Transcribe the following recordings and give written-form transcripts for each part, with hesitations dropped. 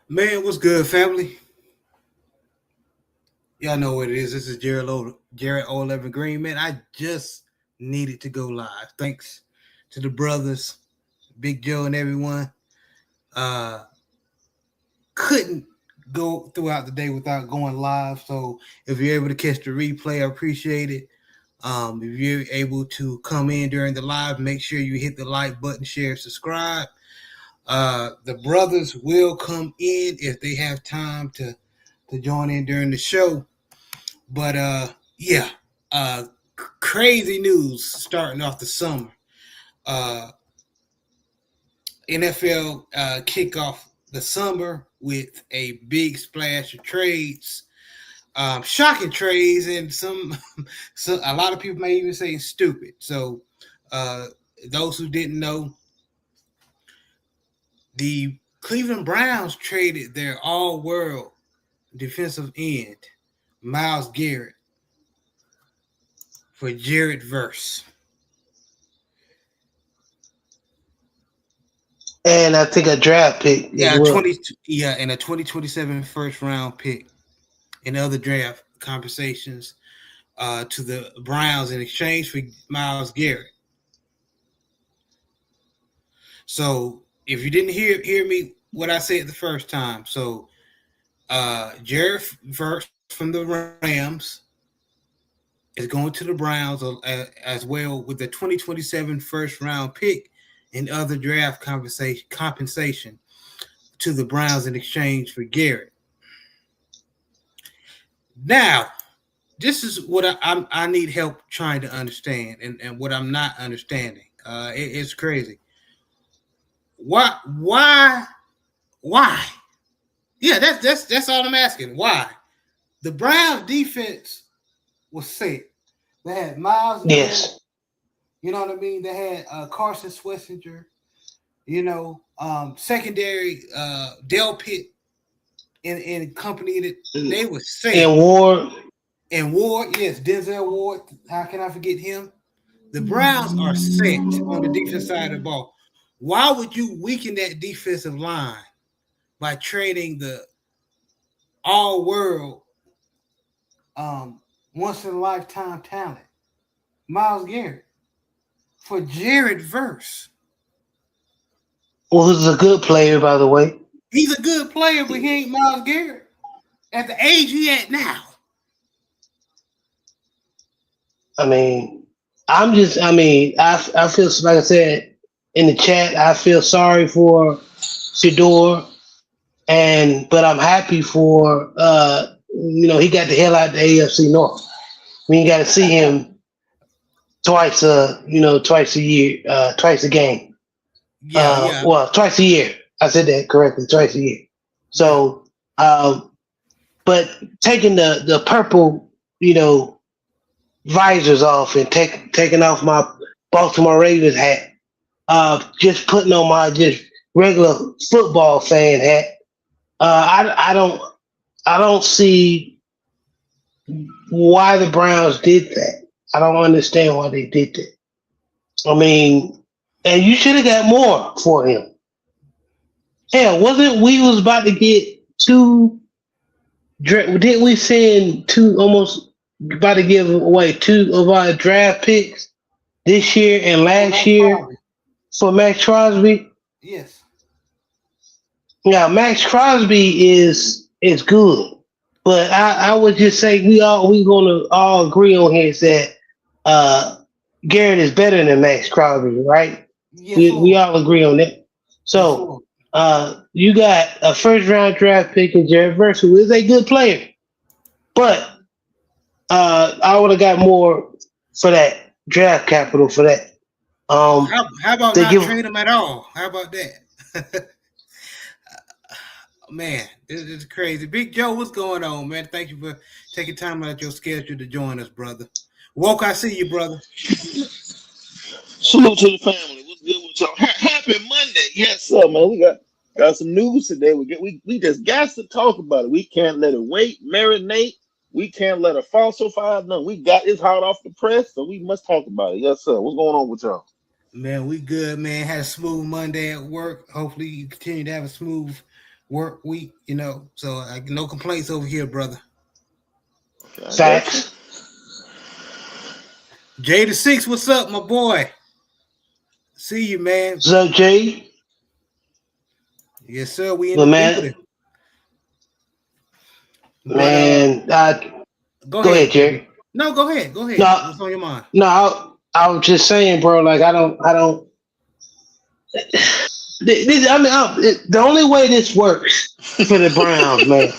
Man, what's good, family? Y'all know what it is. This is Jared O11 Green. Man, I just needed to go live. Thanks to the brothers, Big Joe and everyone. Uh couldn't go throughout the day without going live. So if you're able to catch the replay, I appreciate it. If you're able to come in during the live, make sure you hit the like button, share, subscribe. The brothers will come in if they have time to join in during the show. But yeah, crazy news starting off the summer. Uh, NFL kick off the summer with a big splash of trades, shocking trades, and so a lot of people may even say stupid. So uh, those who didn't know, the Cleveland Browns traded their all-world defensive end, Myles Garrett, for Jared Verse. And I think a draft pick as Yeah, well. and a 2027 first round pick and other draft compensations to the Browns in exchange for Myles Garrett. So if you didn't hear me what I said the first time, so Jared Verse from the Rams is going to the Browns as well with the 2027 first round pick and other draft compensation to the Browns in exchange for Garrett. Now, this is what I need help trying to understand, and what I'm not understanding. It's crazy. Why? Yeah, that's all I'm asking. Why? The Browns defense was set. They had Myles Garrett. Yes. You know what I mean? They had Carson Swessinger. Secondary Del Pitt and company that they were set. And Ward. And Ward, yes, Denzel Ward. How can I forget him? The Browns are set on the defense side of the ball. Why would you weaken that defensive line by trading the all-world, once-in-a-lifetime talent, Myles Garrett, for Jared Verse? Well, who's a good player, by the way. He's a good player, but he ain't Myles Garrett at the age he at now. I feel, like I said in the chat, I feel sorry for Shador, but I'm happy for, he got the hell out of the AFC North. We got to see him twice a year, twice a game. Yeah. Well, twice a year. I said that correctly, twice a year. So, but taking the purple, visors off and taking off my Baltimore Ravens hat, just putting on my just regular football fan hat. I don't see why the Browns did that. I don't understand why they did that. And you should have got more for him. Hell, wasn't we was about to get two? Didn't we send two, almost about to give away two of our draft picks this year and last year for Max Crosby? Yes. Now Max Crosby is good, but I would just say we gonna all agree on here that Garrett is better than Max Crosby, right? Yes, we all agree on that. So you got a first round draft pick in Jared Verse, who is a good player, but I would have got more for that draft capital for that. How about not trade him at all? How about that? Man, this is crazy. Big Joe, what's going on, man? Thank you for taking time out of your schedule to join us, brother. Woke, I see you, brother. Salute to the family. What's good with y'all? Happy Monday. Yes, sir, man. We got some news today. We just got to talk about it. We can't let it wait, marinate. We can't let it falsify. No, we got it's hot off the press, so we must talk about it. Yes, sir. What's going on with y'all? Man, we good, man. Had a smooth Monday at work. Hopefully you continue to have a smooth work week, So no complaints over here, brother. Okay, I got you. Facts. J6, what's up, my boy? See you, man. What's up, Jay? Yes, sir. We in Well, the man, building. But man, go go ahead, ahead, Jerry. baby. No, go ahead. Go ahead. No, What's on your mind? no, I was just saying, bro. Like, I don't. This, I mean, the only way this works for the Browns, man,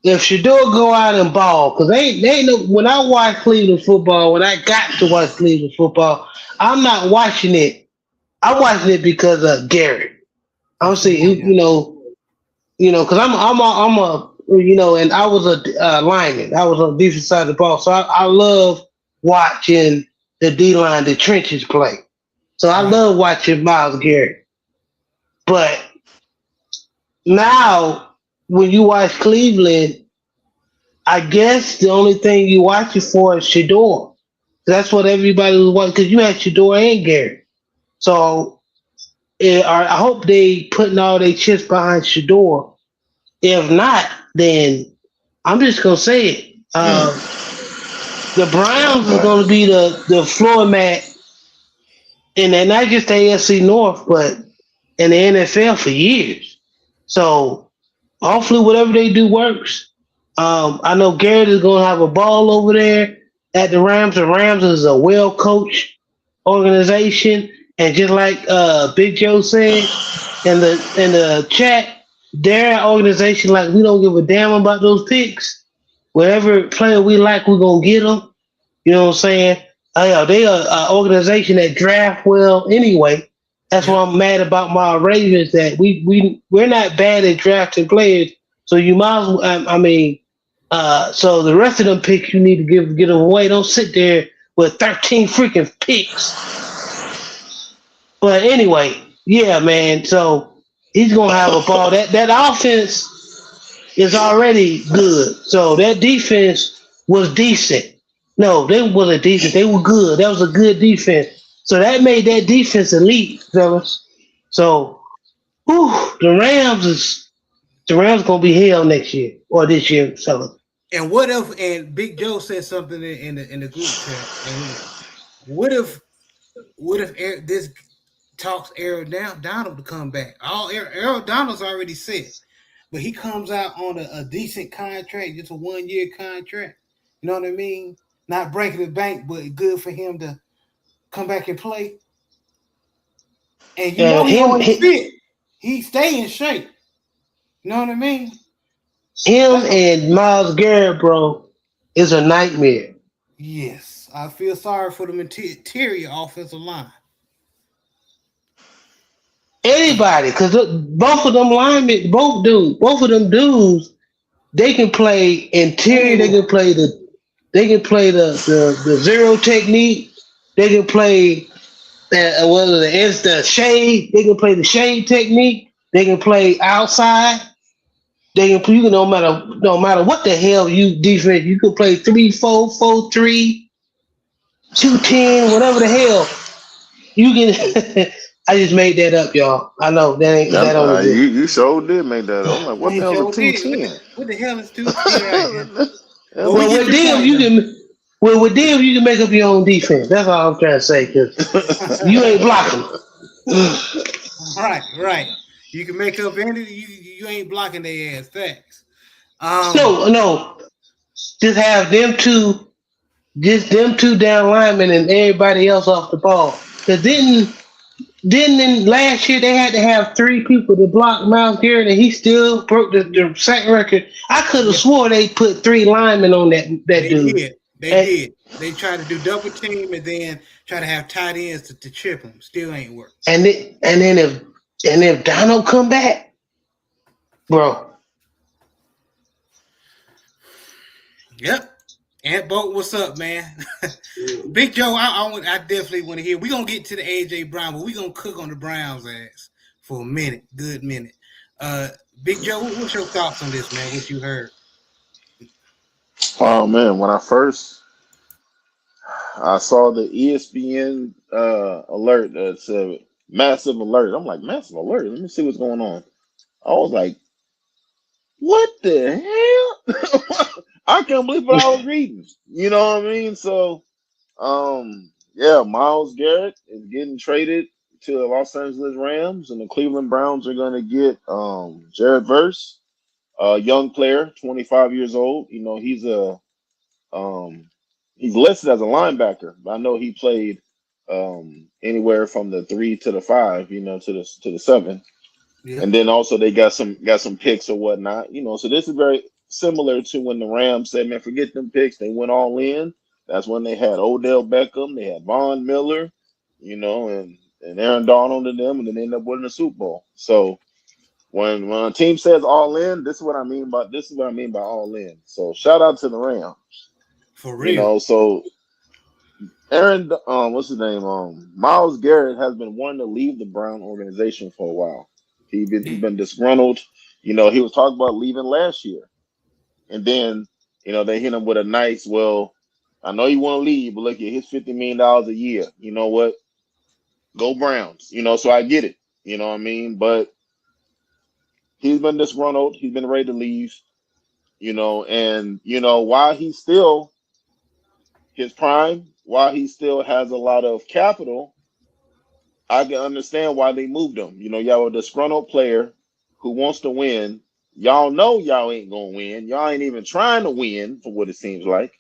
if Shador go out and ball, because they ain't no. When I watch Cleveland football, when I got to watch Cleveland football, I'm not watching it. I'm watching it because of Garrett. I'm saying, because and I was a lineman. I was on the defensive side of the ball, so I love watching the D line, the trenches play. So I Right. love watching Myles Garrett. But now, when you watch Cleveland, I guess the only thing you watch it for is Shador. That's what everybody was watching because you had Shador and Garrett. So I hope they putting all their chips behind Shador. If not, then I'm just gonna say it. The Browns is Okay. gonna be the floor mat, and they're not just the AFC North, but in the NFL for years. So hopefully, whatever they do works. I know Garrett is gonna have a ball over there at the Rams. The Rams is a well coached organization, and just like Big Joe said in the chat, their organization like we don't give a damn about those picks. Whatever player we like, we're gonna get them. You know what I'm saying? Yeah, they are an organization that draft well anyway. That's Yeah. why I'm mad about my Ravens that we're not bad at drafting players. So you might as well, so the rest of them picks you need to get them away. Don't sit there with 13 freaking picks. But anyway, yeah, man. So he's gonna have a ball. That offense is already good. So that defense was decent. No, they wasn't decent. They were good. That was a good defense. So that made that defense elite, fellas. So, the Rams gonna be hell next year or this year, fellas. And what if? And Big Joe said something in the group chat. And what if this talks Aaron Donald to come back? All Aaron Donald's already said, but he comes out on a decent contract, just a 1 year contract. You know what I mean? Not breaking the bank, but good for him to come back and play. And And he him, always him, fit. He stay in shape. You know what I mean? him That's and Myles Garrett, bro, is a nightmare. yes. I feel sorry for the interior offensive line. Anybody, because both of them linemen, both of them dudes, they can play interior. They Anywhere. can play the zero technique. They can play the shade. They can play the shade technique. They can play outside. You can no matter what the hell you defense. You can play 3-4, 4-3, 2-10, whatever the hell you can. I just made that up, y'all. I know that don't exist. You sure did make that up. I'm like, what the He hell's a sure did. What 210? the, what the hell is 210 right here? But we Well, get with your them point you though. can. Well, with them you can make up your own defense. That's all I'm trying to say. Because you ain't blocking. Right. You can make up any. You ain't blocking their ass. Facts. No. Just have them two down linemen and everybody else off the ball. Cause then last year they had to have three people to block Myles Garrett, and he still broke the sack record. I could have Yeah, swore they put three linemen on that they dude. did. They And, did. They tried to do double team and then try to have tight ends to chip them. Still ain't work. and if Donald come back, bro, Yep. Ant Boat, what's up, man? Big Joe, I definitely want to hear. We're gonna get to the AJ Brown, but we're gonna cook on the Browns ass for a minute. Good minute. Big Joe, what's your thoughts on this, man? What you heard? Oh man, when I saw the ESPN alert that said massive alert. I'm like, massive alert. Let me see what's going on. I was like, what the hell? I can't believe what I was reading. You know what I mean? So, yeah, Myles Garrett is getting traded to the Los Angeles Rams, and the Cleveland Browns are going to get Jared Verse, a young player, 25 years old. You know, um, he's listed as a linebacker, but I know he played anywhere from the 3 to the 5, you know, to the 7. Yeah. And then also they got some picks or whatnot, you know. So this is very similar to when the Rams said, "Man, forget them picks." They went all in. That's when they had Odell Beckham, they had Von Miller, you know, and Aaron Donald and them, and then they ended up winning the Super Bowl. So when a team says all in, this is what I mean by all in. So shout out to the Rams, For you real. know. So Aaron, what's his name? Myles Garrett has been wanting to leave the Brown organization for a while. He's been disgruntled. You know, he was talking about leaving last year, and then you know they hit him with a nice, well, I know you want to leave, but look at his $50 million a year. You know what? Go Browns. You know, so I get it. You know what I mean? But he's been disgruntled. He's been ready to leave. You know, and you know while he's still his prime, while he still has a lot of capital, I can understand why they moved him. You know, y'all a disgruntled player who wants to win. Y'all know y'all ain't gonna win. Y'all ain't even trying to win, for what it seems like.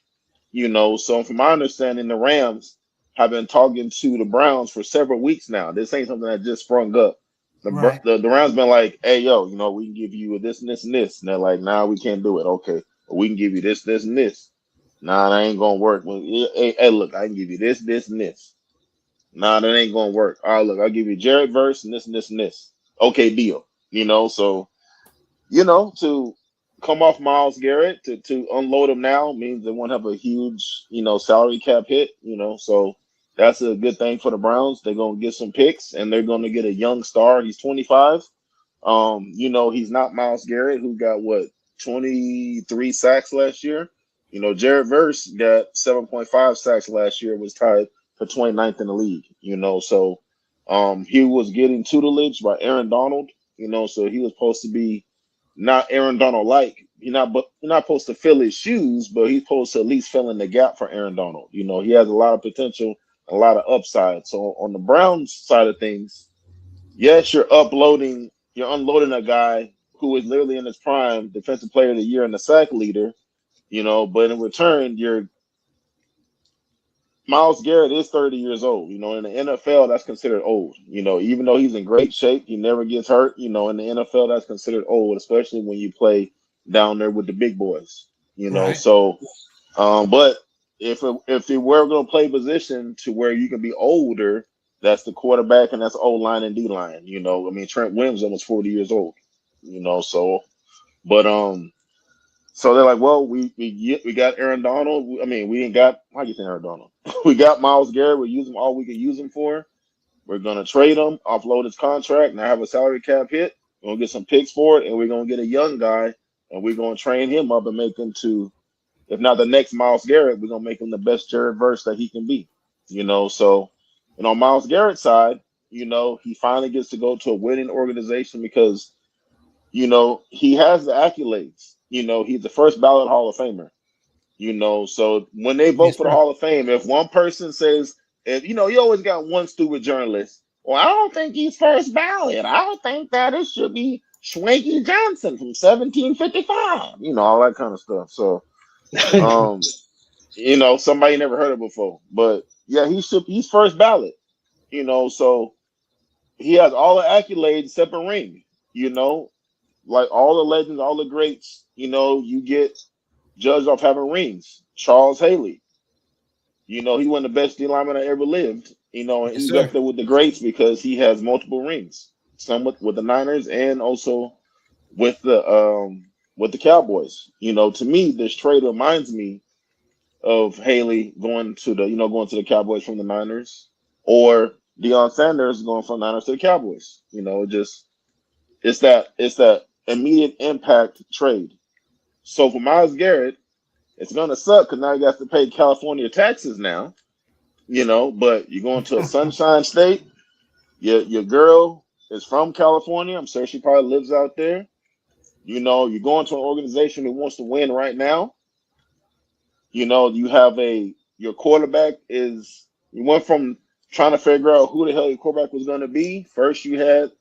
You know, so from my understanding, the Rams have been talking to the Browns for several weeks now. This ain't something that just sprung up. Right. The Rams been like, "Hey, yo, you know, we can give you this and this and this," and they're like, "Nah, we can't do it." Okay, but we can give you this, this, and this. Nah, that ain't gonna work. Well, hey, look, I can give you this, this, and this. Nah, that ain't gonna work. All right, look, I'll give you Jared Verse and this and this and this. Okay, deal. You know, so you know, to come off Myles Garrett to unload him now means they won't have a huge, you know, salary cap hit, you know, so that's a good thing for the Browns. They're gonna get some picks and they're gonna get a young star. He's 25. You know, he's not Myles Garrett, who got what 23 sacks last year. You know, Jared Verse got 7.5 sacks last year, was tied for 29th in the league, you know. So he was getting tutelage by Aaron Donald, you know, so he was supposed to be not Aaron Donald like. He's not supposed to fill his shoes, but he's supposed to at least fill in the gap for Aaron Donald. You know, he has a lot of potential, a lot of upside. So on the Browns side of things, yes, you're unloading a guy who is literally in his prime, defensive player of the year and the sack leader, you know, but in return, you're Myles Garrett is 30 years old. You know, in the NFL, that's considered old. You know, even though he's in great shape, he never gets hurt. You know, in the NFL, that's considered old, especially when you play down there with the big boys. You know, Right. so, but if you were going to play position to where you can be older, that's the quarterback and that's O line and D line. You know, I mean, Trent Williams almost 40 years old. You know, so, but so they're like, well, we got Aaron Donald. I mean, we ain't got how you think Aaron Donald? We got Myles Garrett. We use him all we can use him for. We're gonna trade him, offload his contract, and have a salary cap hit. We're gonna get some picks for it, and we're gonna get a young guy, and we're gonna train him up and make him to, if not the next Myles Garrett, we're gonna make him the best Jared Verse that he can be. You know, so and on Myles Garrett's side, you know, he finally gets to go to a winning organization because you know he has the accolades. You know, he's the first ballot Hall of Famer. You know, so when they vote Yes, for the sir. Hall of Fame, if one person says, if you know, you always got one stupid journalist. Well, I don't think he's first ballot. I think that it should be Schwanky Johnson from 1755. You know, all that kind of stuff. So, um, you know, somebody never heard it before, but yeah, he's first ballot. You know, so he has all the accolades except a ring. You know, like all the legends, all the greats. You know, you get judged off having rings. Charles Haley, you know, he's one of the best D linemen that ever lived. You know, and Yes, he's up sir. there with the greats because he has multiple rings. Some with the Niners and also with the Cowboys. You know, to me, this trade reminds me of Haley going to the Cowboys from the Niners, or Deion Sanders going from the Niners to the Cowboys. You know, it's that immediate impact trade. So for Myles Garrett, it's gonna suck because now you got to pay California taxes now, you know. But you're going to a sunshine state. Your girl is from California. I'm sure she probably lives out there. You know, you're going to an organization that wants to win right now. You know, you have your quarterback is you went from trying to figure out who the hell your quarterback was going to be. First, you had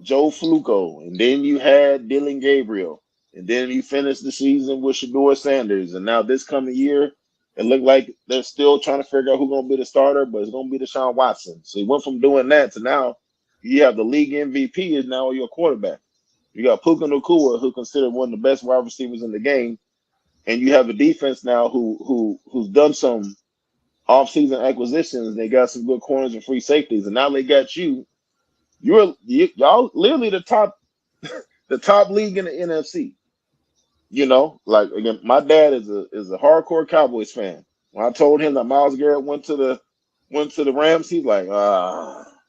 Joe Fluco, and then you had Dylan Gabriel, and then you finished the season with Shador Sanders, and now this coming year, it looked like they're still trying to figure out who's going to be the starter, but it's going to be Deshaun Watson. So you went from doing that to now you have the league MVP is now your quarterback. You got Puka Nacua, who considered one of the best wide receivers in the game, and you have a defense now who's done some off-season acquisitions. They got some good corners and free safeties, and now they got you. Y'all literally the top league in the NFC. You know, like again, my dad is a hardcore Cowboys fan. When I told him that Myles Garrett went to the Rams, he's like,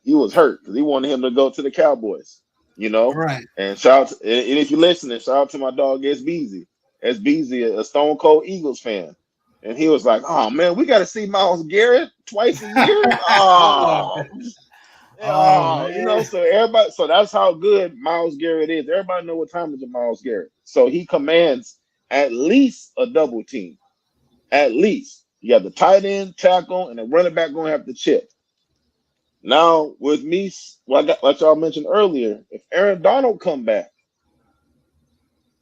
he was hurt because he wanted him to go to the Cowboys. You know, Right. and and if you're listening, shout out to my dog S Beezy. S Beezy, a Stone Cold Eagles fan, and he was like, "Oh man, we got to see Myles Garrett twice a year." oh, Oh, oh you know, man. so everybody, so that's how good Myles Garrett is. Everybody know what time is it, Myles Garrett. So he commands at least a double team. At least you have the tight end, tackle, and the running back going to have to chip. Now with me, like y'all mentioned earlier, if Aaron Donald come back,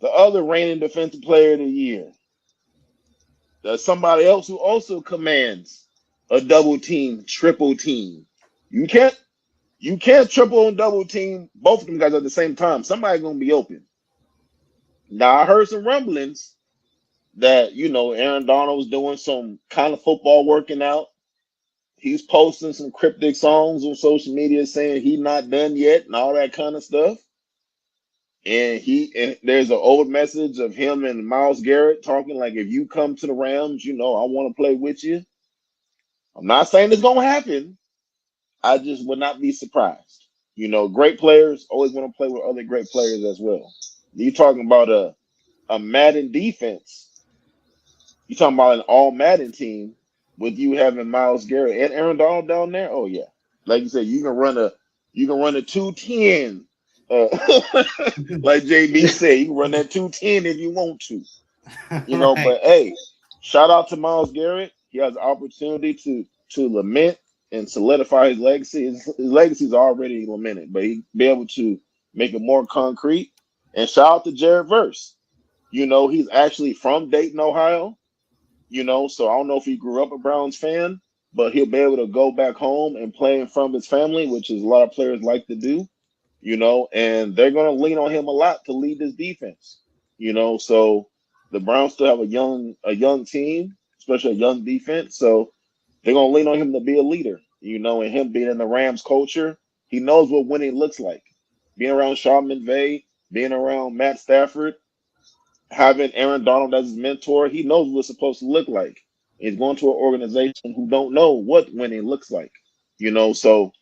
the other reigning defensive player of the year, there's somebody else who also commands a double team, triple team. You can't You can't triple and double team both of them guys at the same time. Somebody's gonna be open. Now I heard some rumblings that Aaron Donald was doing some kind of football working out. He's posting some cryptic songs on social media saying he's not done yet and all that kind of stuff. And there's an old message of him and Myles Garrett talking like, if you come to the Rams, I want to play with you. I'm not saying it's gonna happen. I just would not be surprised. Great players always want to play with other great players as well. You talking about a Madden defense. You talking about an all Madden team with you having Myles Garrett and Aaron Donald down there? Oh yeah. Like you said, you can run a 210. Like JB said, you can run that 210 if you want to. right. But hey, shout out to Myles Garrett. He has the opportunity to lament and solidify his legacy. His legacy is already lamented, but he be able to make it more concrete. And shout out to Jared Verse. He's actually from Dayton, Ohio. So I don't know if he grew up a Browns fan, but he'll be able to go back home and play in front of his family, which is a lot of players like to do. And they're going to lean on him a lot to lead this defense. So the Browns still have a young team, especially a young defense. So they're gonna lean on him to be a leader, and him being in the Rams culture, he knows what winning looks like. Being around Sean McVay, being around Matt Stafford, having Aaron Donald as his mentor, he knows what it's supposed to look like. He's going to an organization who don't know what winning looks like. So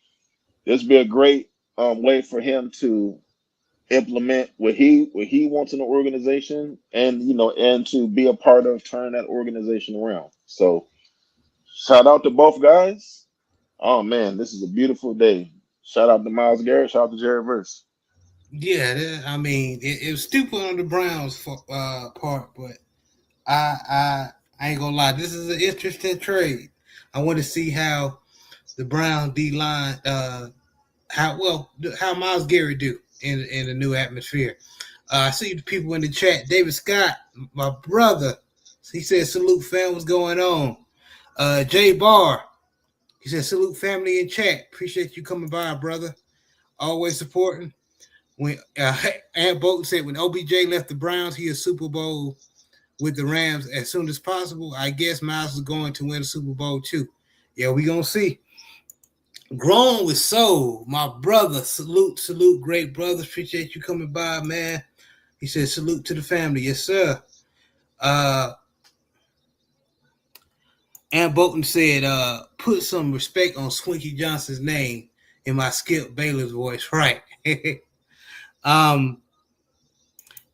this would be a great way for him to implement what he wants in the organization, and to be a part of turning that organization around. So shout out to both guys. Oh man, this is a beautiful day. Shout out to Myles Garrett. Shout out to Jared Verse. Yeah, I mean, it was stupid on the Browns part, but I ain't gonna lie. This is an interesting trade. I want to see how the Brown D line, how Myles Garrett do in the new atmosphere. I see the people in the chat. David Scott, my brother, he said, "Salute fam, what's going on?" Jay Barr, he said, "Salute family in chat. Appreciate you coming by, brother. Always supporting." When Aunt Bolton said when OBJ left the Browns, he a Super Bowl with the Rams as soon as possible. I guess Myles is going to win the Super Bowl too. Yeah, we gonna see. Grown with soul, my brother. Salute, great brother. Appreciate you coming by, man. He said, "Salute to the family." Yes, sir. Uh, Aunt Bolton said, "Put some respect on Swinky Johnson's name in my Skip Bayless voice." Right. um,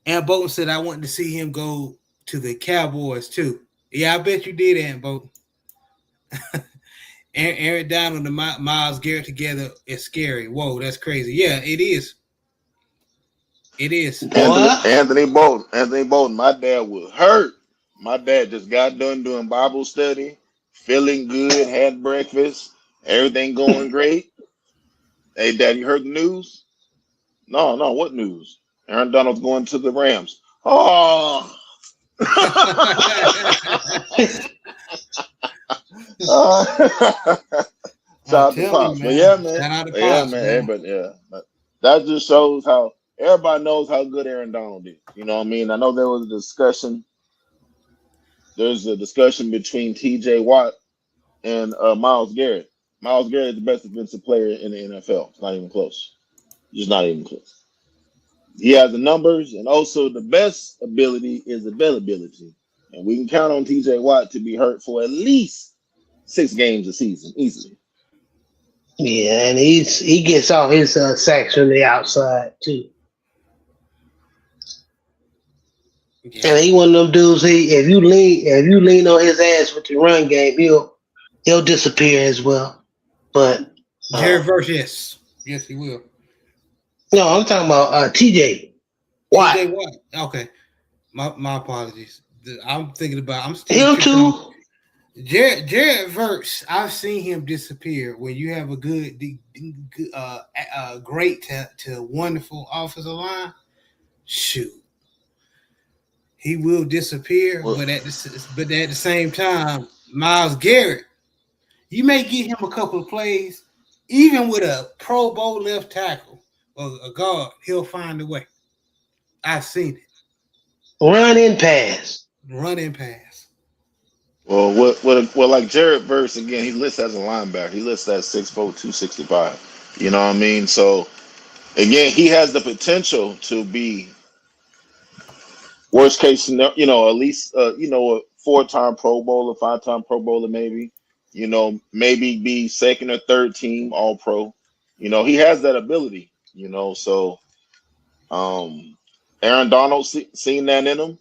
Aunt Bolton said, "I wanted to see him go to the Cowboys too." Yeah, I bet you did, Aunt Bolton. Aaron Donald and Myles Garrett together is scary. Whoa, that's crazy. Yeah, it is. It is. Boy, Anthony Bolton. My dad was hurt. My dad just got done doing Bible study, feeling good, had breakfast, everything going great. Hey, Dad, you heard the news? No, no, what news? Aaron Donald's going to the Rams. Oh. I'm Shout out to telling you, Pops. But man. yeah, man. Shout out to But yeah, Pops, man. man. But yeah. But that just shows how everybody knows how good Aaron Donald is. You know what I mean? I know there was a discussion. There's a discussion between TJ Watt and Myles Garrett. Myles Garrett is the best defensive player in the NFL. It's not even close. Just not even close. He has the numbers, and also the best ability is availability. And we can count on TJ Watt to be hurt for at least 6 games a season, easily. yeah, and he gets all his sacks from the outside too. Yeah. And he one of them dudes. If you lean on his ass with the run game, he'll disappear as well. But Jared Verse, yes, he will. no, I'm talking about TJ Watt. TJ Watt. Okay, my apologies. I'm Him still too. Jared Verse. I've seen him disappear when you have a great to wonderful offensive line. Shoot, he will disappear, Well, but at the same time, Myles Garrett, you may get him a couple of plays, even with a Pro Bowl left tackle or a guard, he'll find a way. I've seen it. Run and pass. Run and pass. well, like Jared Verse again, he lists as a linebacker. He lists as 6'4", 265. You know what I mean? So again, he has the potential to be worst case scenario. At least a 4-time Pro Bowler, 5-time Pro Bowler, maybe. Maybe be second or third team All Pro. He has that ability. So Aaron Donald seen that in him.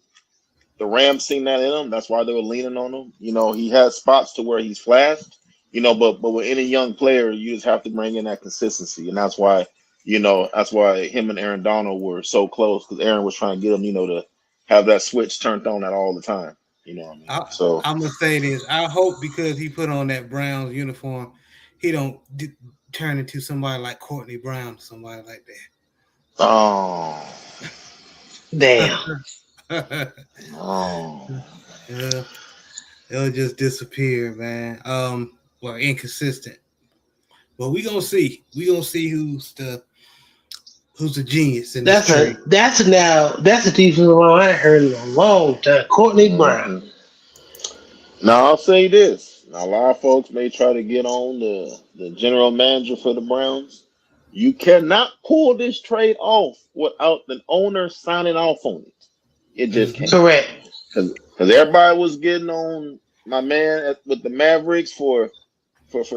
The Rams seen that in him. That's why they were leaning on him. He has spots to where he's flashed. But with any young player, you just have to bring in that consistency, and that's why him and Aaron Donald were so close, because Aaron was trying to get him, to have that switch turned on at all the time. You know what I mean? So I'm gonna say this. I hope because he put on that Browns uniform, he don't turn into somebody like Courtney Brown, somebody like that. oh Damn. oh. Yeah, it'll just disappear, man. Well, inconsistent. But we gonna see. We gonna see who's the genius in this trade. That's a defensive line I ain't heard in a long time. Courtney Brown. Now I'll say this. Now a lot of folks may try to get on the general manager for the Browns. You cannot pull this trade off without the owner signing off on it. It just can't. Correct. Because everybody was getting on my man with the Mavericks for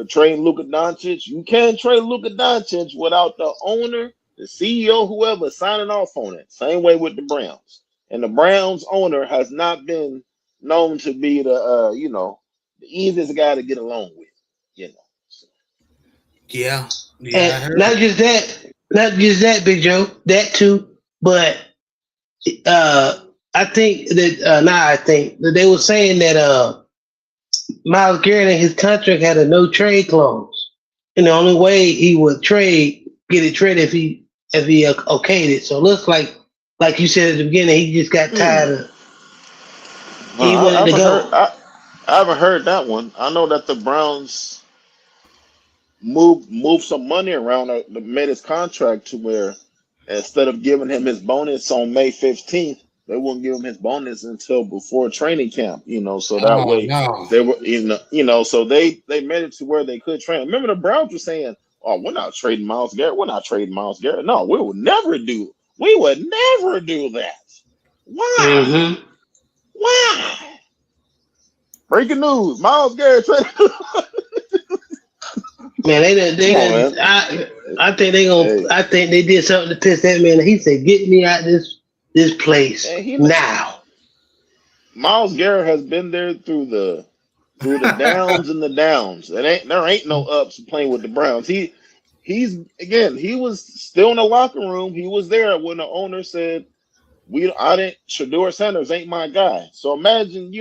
trading Luka Doncic. You can't trade Luka Doncic without the owner, the CEO, whoever signing off on it. Same way with the Browns. And the Browns owner has not been known to be the easiest guy to get along with. So. Yeah. And not just that, Big Joe. That too, but I think that they were saying that Myles Garrett in his contract had a no trade clause, and the only way he would get it traded if he okayed it. So it looks like you said at the beginning, he just got tired of. He wanted to go. I haven't heard that one. I know that the Browns moved some money around, made his contract to where instead of giving him his bonus on May 15th, they wouldn't give him his bonus until before training camp. So that way they were, so they made it to where they could train. Remember, the Browns were saying, "Oh, we're not trading Myles Garrett. We're not trading Myles Garrett. No, we would never do that. Why? Mm-hmm. Why? Breaking news: Myles Garrett traded." Man, I think they gonna. Hey. I think they did something to piss that man. He said, "Get me out this place now." Myles Garrett has been there through the through the downs and the downs. There ain't no ups playing with the Browns. He was still in the locker room. He was there when the owner said, Shador Sanders ain't my guy. So imagine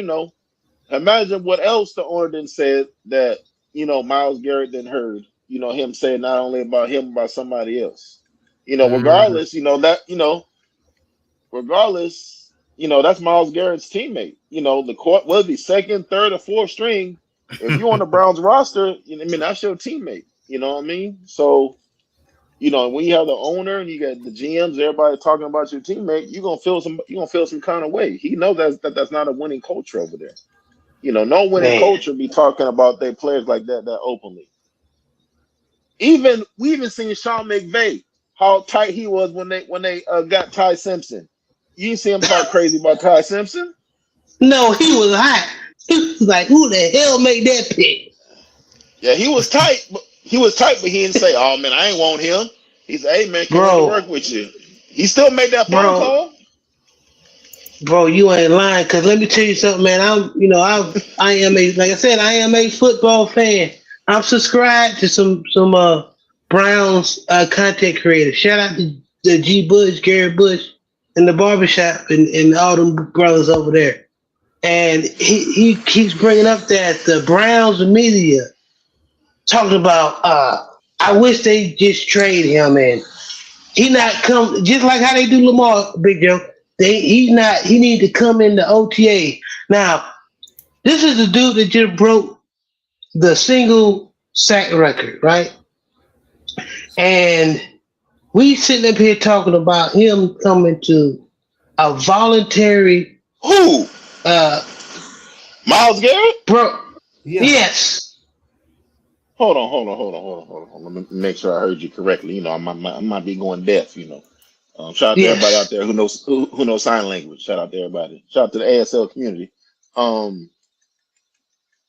what else the owner then said that, Myles Garrett then heard, him say not only about him, about somebody else. Regardless, that's Myles Garrett's teammate. The court will be second, third, or fourth string. If you're on the Browns roster, that's your teammate. You know what I mean? So, when you have the owner and you got the GMs, everybody talking about your teammate, you're gonna feel some kind of way. He knows that's not a winning culture over there. No winning culture be talking about their players like that openly. We even seen Sean McVay, how tight he was when they got Ty Simpson. You didn't see him talk crazy about Ty Simpson? No, he was hot. He was like, "Who the hell made that pick?" Yeah, he was tight, but he didn't say, "Oh man, I ain't want him." He said, "Hey man, can't wait to work with you." He still made that phone call. Bro, you ain't lying. Cause let me tell you something, man. I am a football fan. I'm subscribed to some Browns content creators. Shout out to G Bush, Garrett Bush, and the barbershop and all them brothers over there. And he keeps bringing up that the Browns media talking about I wish they just trade him, and he not come just like how they do Lamar, Big Joe. He need to come in the OTA. Now, this is the dude that just broke the single sack record, right? And we sitting up here talking about him coming to a voluntary who? Myles Garrett? Bro. Yeah. Yes. Hold on. Let me make sure I heard you correctly. I might be going deaf, shout out to everybody out there who knows sign language. Shout out to everybody. Shout out to the ASL community.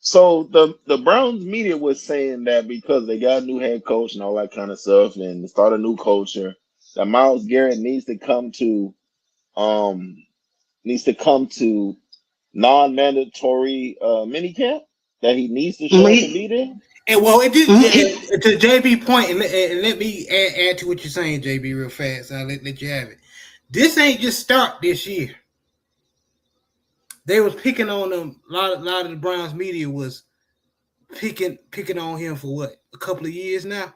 So the Browns media was saying that because they got a new head coach and all that kind of stuff and start a new culture, that Myles Garrett needs to come to non-mandatory minicamp, that he needs to show up to be there. And well, to JB point, and let me add to what you're saying, JB, real fast. I'll let you have it. This ain't just start this year. They was picking on them. A lot of the Browns media was picking on him for what, a couple of years now.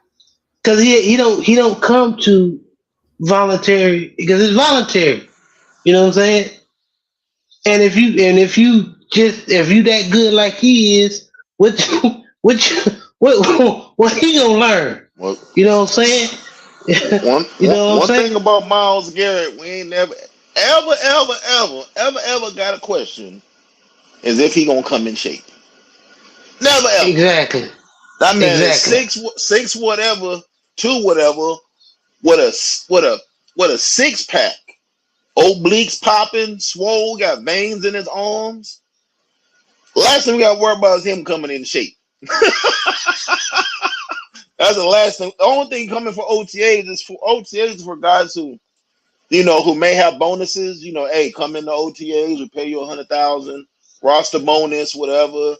Because he don't come to voluntary, because it's voluntary. You know what I'm saying? And if you that good like he is, what he gonna learn? Well, you know what I'm saying? One thing about Myles Garrett, we ain't never got a question is if he gonna come in shape. Never ever. Exactly. That man is 6 whatever, 2 whatever, with a 6-pack. Obliques popping, swole, got veins in his arms. Last thing we got to worry about is him coming in shape. That's the last thing. The only thing coming for OTAs is for guys who may have bonuses. Hey, come in the OTAs, we pay you $100,000, roster bonus, whatever.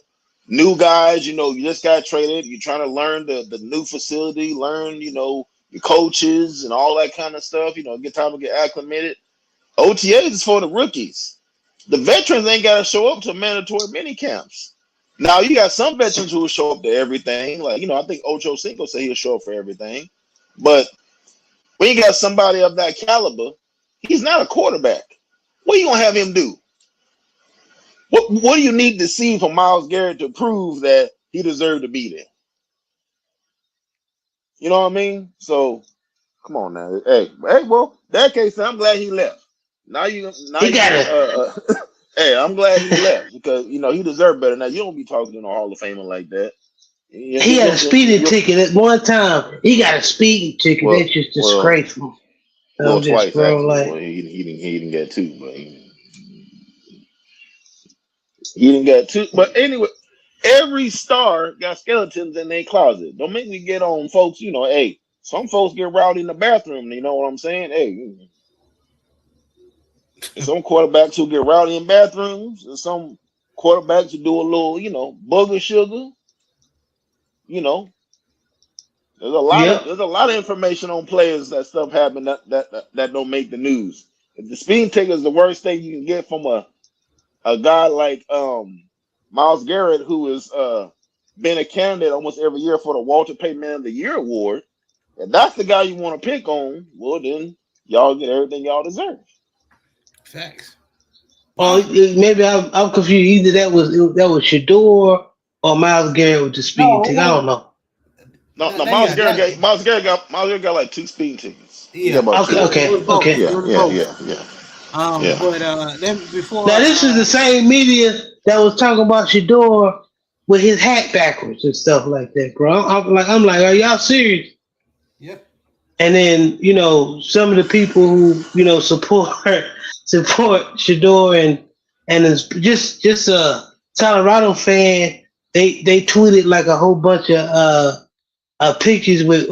New guys, you just got traded. You're trying to learn the new facility, learn, your coaches and all that kind of stuff. Get time to get acclimated. OTAs is for the rookies. The veterans ain't got to show up to mandatory mini camps. Now, you got some veterans who will show up to everything. Like, I think Ocho Cinco said he'll show up for everything. But when you got somebody of that caliber, he's not a quarterback. What are you going to have him do? What do you need to see from Myles Garrett to prove that he deserved to be there? You know what I mean? So, come on now. Hey, well, that case, I'm glad he left. Hey, I'm glad he left because he deserved better. Now you don't be talking to no Hall of Famer like that. He had a speeding ticket at one time. He got a speeding ticket. That's just disgraceful. Well, twice actually. He didn't get 2, but he didn't get 2. But anyway, every star got skeletons in their closet. Don't make me get on folks. Hey, some folks get rowdy in the bathroom. You know what I'm saying? Hey. Some quarterbacks who get rowdy in bathrooms, and some quarterbacks should do a little, booger sugar. You know, Yep. there's a lot of information on players that stuff happen that don't make the news. If the speeding ticket is the worst thing you can get from a guy like Myles Garrett, who is been a candidate almost every year for the Walter Payton Man of the Year award. If that's the guy you want to pick on, well then y'all get everything y'all deserve. Facts. Or maybe I'm confused. Either that was Shador or Myles Garrett with the speeding ticket. I don't know. No, Myles Garrett got like 2 speeding tickets. He got Yeah. about 2. Okay. Yeah. But then before Now this is the same media that was talking about Shador with his hat backwards and stuff like that, bro. I'm like, are y'all serious? Yep. And then some of the people who support Shador and is just a Colorado fan, they tweeted like a whole bunch of pictures with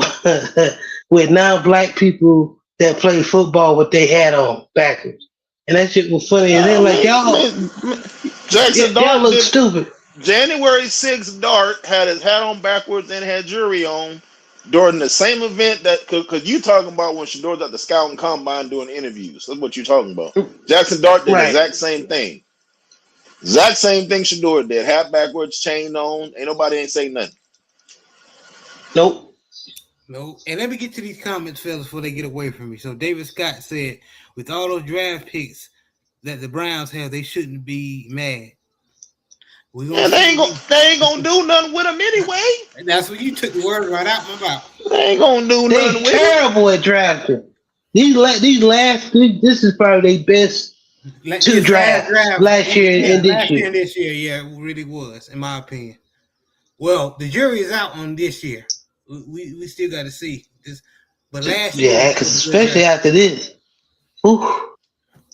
with non-black people that play football with their hat on backwards, and that shit was funny. And then like Jackson y'all Dart look stupid. January 6th, Dart had his hat on backwards and had jewelry on during the same event because you talking about when Shador's at the scouting combine doing interviews. That's what you talking about. Jackson Dart did the exact same thing. Exact same thing Shador did. Hat backwards, chain on. Ain't nobody say nothing. Nope. No. And let me get to these comments, fellas, before they get away from me. So David Scott said, with all those draft picks that the Browns have, they shouldn't be mad. They ain't gonna do nothing with them anyway. And that's what you took the word right out my mouth. They ain't gonna do nothing with them. They're terrible at drafting. This is probably their best two draft last year and this year. This year, yeah, it really was, in my opinion. Well, the jury is out on this year. We still got to see this, but last year, yeah, because especially after this. Ooh.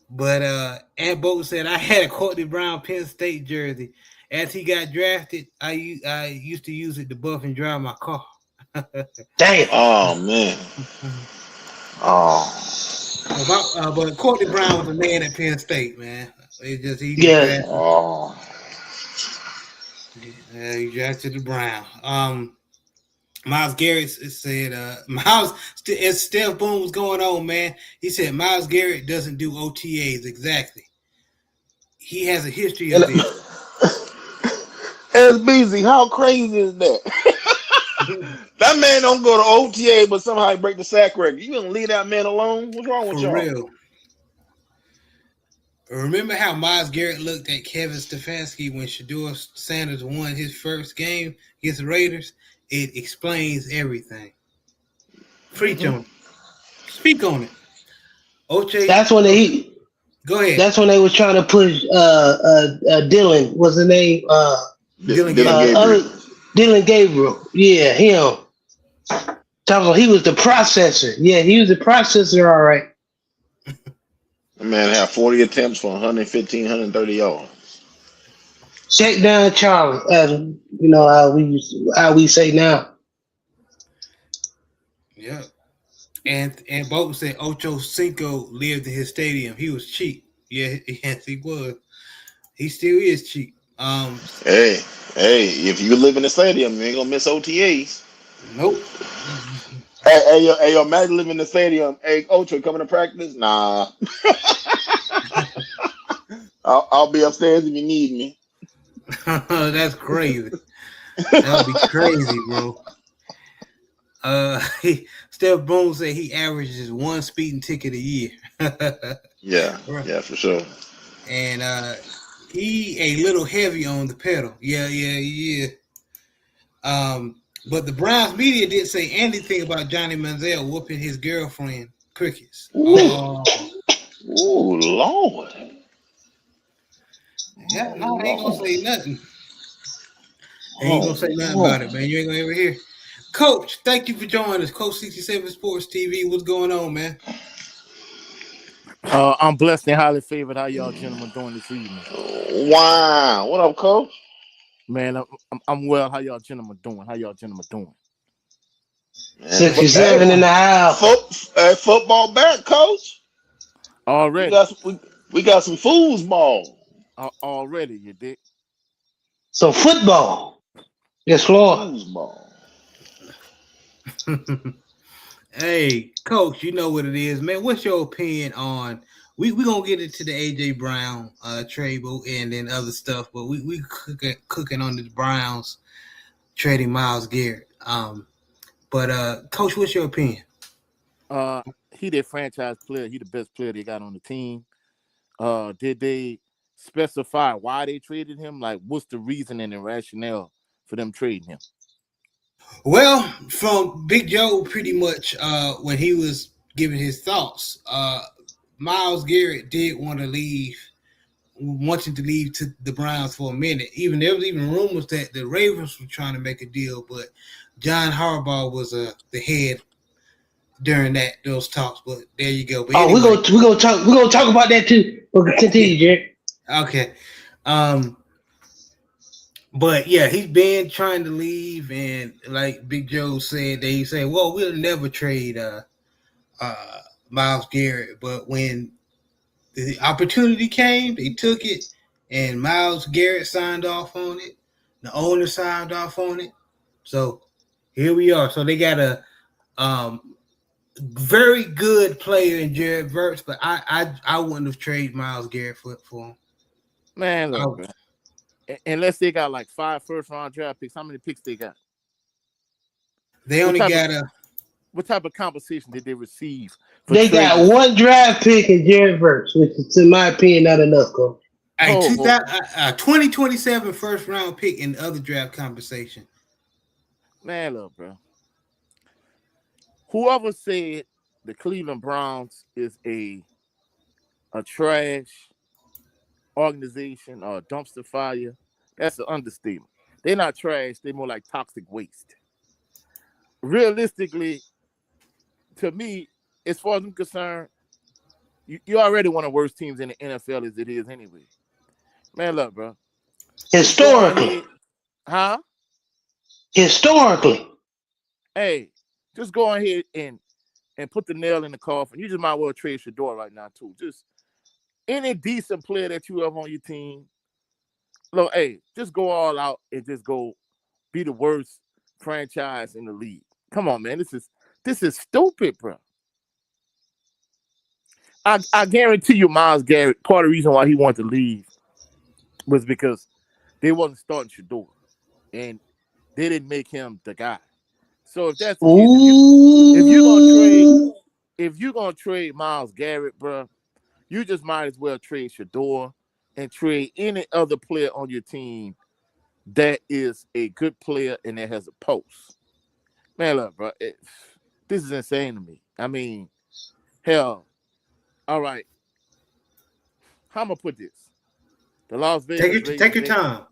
But Aunt Bolton said I had a Courtney Brown Penn State jersey. As he got drafted, I used to use it to buff and drive my car. Damn. Oh man. But Courtney Brown was a man at Penn State, man. He Yeah. drafted. Oh. Yeah, he drafted the Brown. Myles Garrett said, as Steph Boone was going on, man, he said Myles Garrett doesn't do OTAs exactly. He has a history of this. SBZ, how crazy is that? That man don't go to OTA, but somehow he break the sack record. You gonna leave that man alone? What's wrong with y'all? For real. Remember how Myles Garrett looked at Kevin Stefanski when Shador Sanders won his first game against the Raiders? It explains everything. Preach on it. Speak on it. OJ. That's when they. Go ahead. That's when they was trying to push Dylan. What's the name? Dylan Gabriel. Dylan Gabriel. Yeah, him. He was the processor. Yeah, he was the processor. All right. The man had 40 attempts for 115, 130 yards. Check down Charlie. How we say now. Yeah. And Bolton said Ocho Cinco lived in his stadium. He was cheap. Yeah, yes, he was. He still is cheap. Hey, if you live in the stadium, you ain't gonna miss OTAs. Nope. Hey, yo, Matt live in the stadium. Hey, Ocho, coming to practice? Nah. I'll be upstairs if you need me. That's crazy. That'll be crazy, bro. Steph Boone said he averages 1 speeding ticket a year. Yeah, for sure. And he a little heavy on the pedal. Yeah. But the Browns media didn't say anything about Johnny Manziel whooping his girlfriend crickets. Ooh, Lord. Yeah, no, they ain't gonna say nothing. They ain't gonna say nothing about it, man. You ain't gonna ever hear. Coach, thank you for joining us. Coach 67 Sports TV. What's going on, man? I'm blessed and highly favored. How y'all gentlemen doing this evening? Wow. What up, Coach? Man, I'm well. How y'all gentlemen doing? Man, 67 in the house. Football back, Coach. Already. We got some foosball. Already, you dig? So football. Yes, Lord. Foosball. Hey, coach, you know what it is, man. What's your opinion on we gonna get into the AJ Brown trade and then other stuff, but we cooking on the Browns trading Myles Garrett. But coach, what's your opinion? Uh, he their franchise player. He the best player they got on the team. Did they specify why they traded him? Like, what's the reasoning and rationale for them trading him? Well, from Big Joe, pretty much when he was giving his thoughts, Myles Garrett did want to leave, wanting to leave to the Browns for a minute. Even there was even rumors that the Ravens were trying to make a deal, but John Harbaugh was the head during those talks. But there you go. But Oh, anyway, we're gonna talk about that too. Okay, continue, Jared. okay. But yeah, he's been trying to leave, and like Big Joe said, they say, "Well, we'll never trade uh, Myles Garrett." But when the opportunity came, they took it, and Myles Garrett signed off on it. The owner signed off on it. So here we are. So they got a very good player in Jared Verts, but I wouldn't have traded Myles Garrett for him. Man, I, look, bro. Unless they got like 5 first-round draft picks, how many picks they got? they What only type of got a what type of compensation did they receive for They trading? got one draft pick in Jared Verse, which is, in my opinion, not enough, Coach. a Oh, 2027 first round pick in other draft compensation. man, look, bro. Whoever said the Cleveland Browns is a trash organization or a dumpster fire, that's an understatement. They're not trash. They're more like toxic waste. Realistically, to me, as far as I'm concerned, you already one of the worst teams in the NFL as it is anyway. Man, look, bro. Just go on Historically, ahead, huh? historically, Hey, just go on ahead and put the nail in the coffin. You just might well trade Shador right now too. Just any decent player that you have on your team, look, hey, just go all out and just go be the worst franchise in the league. Come on, man. This is stupid, bro. I guarantee you, Myles Garrett, part of the reason why he wanted to leave was because they wasn't starting Shador, and they didn't make him the guy. So if that's the case, if you gonna trade ooh, if you gonna trade Myles Garrett, bro, you just might as well trade Shador and trade any other player on your team that is a good player and that has a post. Man, look, bro, this is insane to me. I mean, hell, all right. How am I put this? The Las Vegas Take Raiders, your time.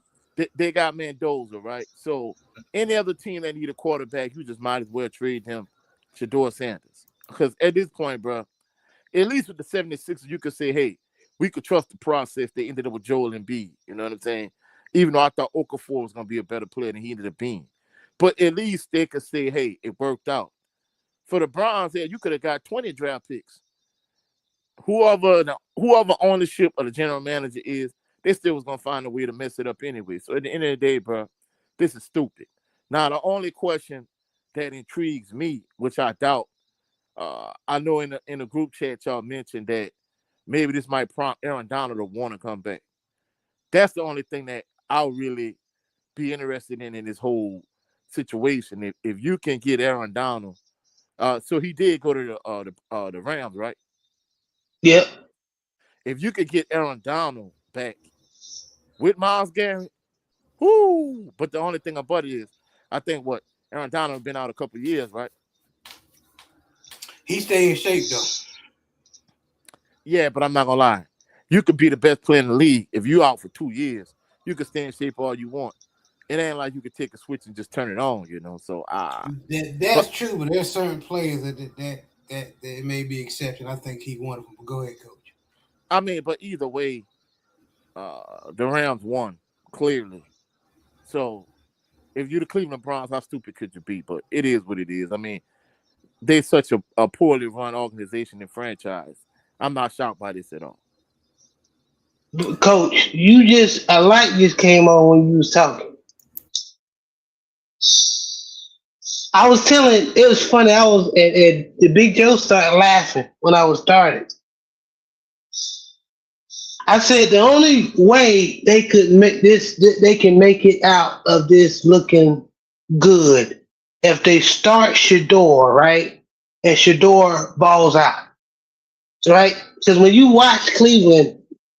they got Mendoza, right? So any other team that need a quarterback, you just might as well trade him, Shador Sanders. Because at this point, bro, at least with the 76ers, you could say, hey, we could trust the process. They ended up with Joel Embiid. You know what I'm saying? Even though I thought Okafor was going to be a better player than he ended up being. But at least they could say, hey, it worked out. For the Browns, yeah, you could have got 20 draft picks. Whoever ownership of the general manager is, they still was going to find a way to mess it up anyway. So at the end of the day, bro, this is stupid. Now, the only question that intrigues me, which I doubt, I know in the group chat y'all mentioned that maybe this might prompt Aaron Donald to want to come back. That's the only thing that I'll really be interested in this whole situation. If you can get Aaron Donald, so he did go to the Rams, right? yep. If you could get Aaron Donald back with Myles Garrett, whoo! But the only thing about it is, I think what Aaron Donald been out a couple of years, right? He stay in shape though. Yeah, but I'm not gonna lie. You could be the best player in the league if you out for 2 years. You can stay in shape all you want. It ain't like you could take a switch and just turn it on, you know. So That's but true, but there's certain players that may be exception. I think he one of them. But go ahead, coach. I mean, but either way, the Rams won clearly. So if you're the Cleveland Browns, how stupid could you be? But it is what it is. I mean, they're such a poorly run organization and franchise. I'm not shocked by this at all. Coach, you just a light just came on when you was talking. I was telling it was funny. I was and the Big Joe started laughing when I was started. I said the only way they could make this, they can make it out of this looking good if they start Shador, right? And Shador balls out, right? Because when you watch Cleveland,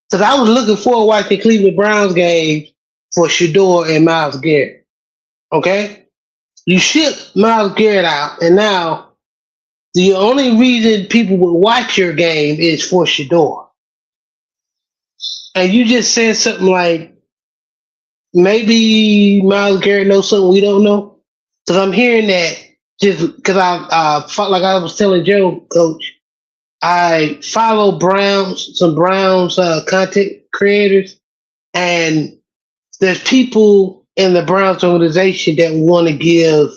because I was looking forward to watching Cleveland Browns games for Shador and Myles Garrett, okay? You ship Myles Garrett out, and now the only reason people would watch your game is for Shador. And you just said something like, maybe Myles Garrett knows something we don't know. Because I'm hearing that just because like I was telling Joe, Coach, I follow some Browns content creators, and there's people in the Browns organization that want to give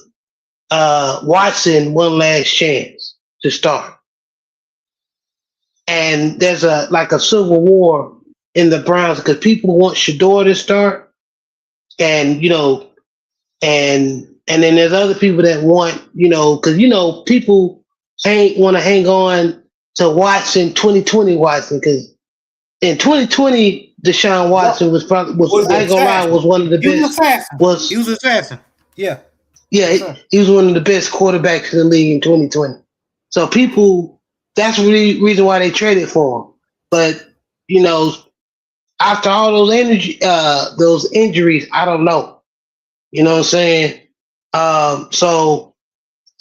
Watson one last chance to start. And there's a civil war in the Browns because people want Shador to start, and and then there's other people that want, because people want to hang on to Watson, 2020 Watson, because in 2020 Deshaun What Watson was was I the ain't gonna lie, assassin? was one of the He was an best. assassin. He Was was an assassin. Yeah. Yeah, Yes, sir. he was one of the best quarterbacks in the league in 2020. So people, that's the reason why they traded for him. But you know, after all those injuries, I don't know. You know what I'm saying? So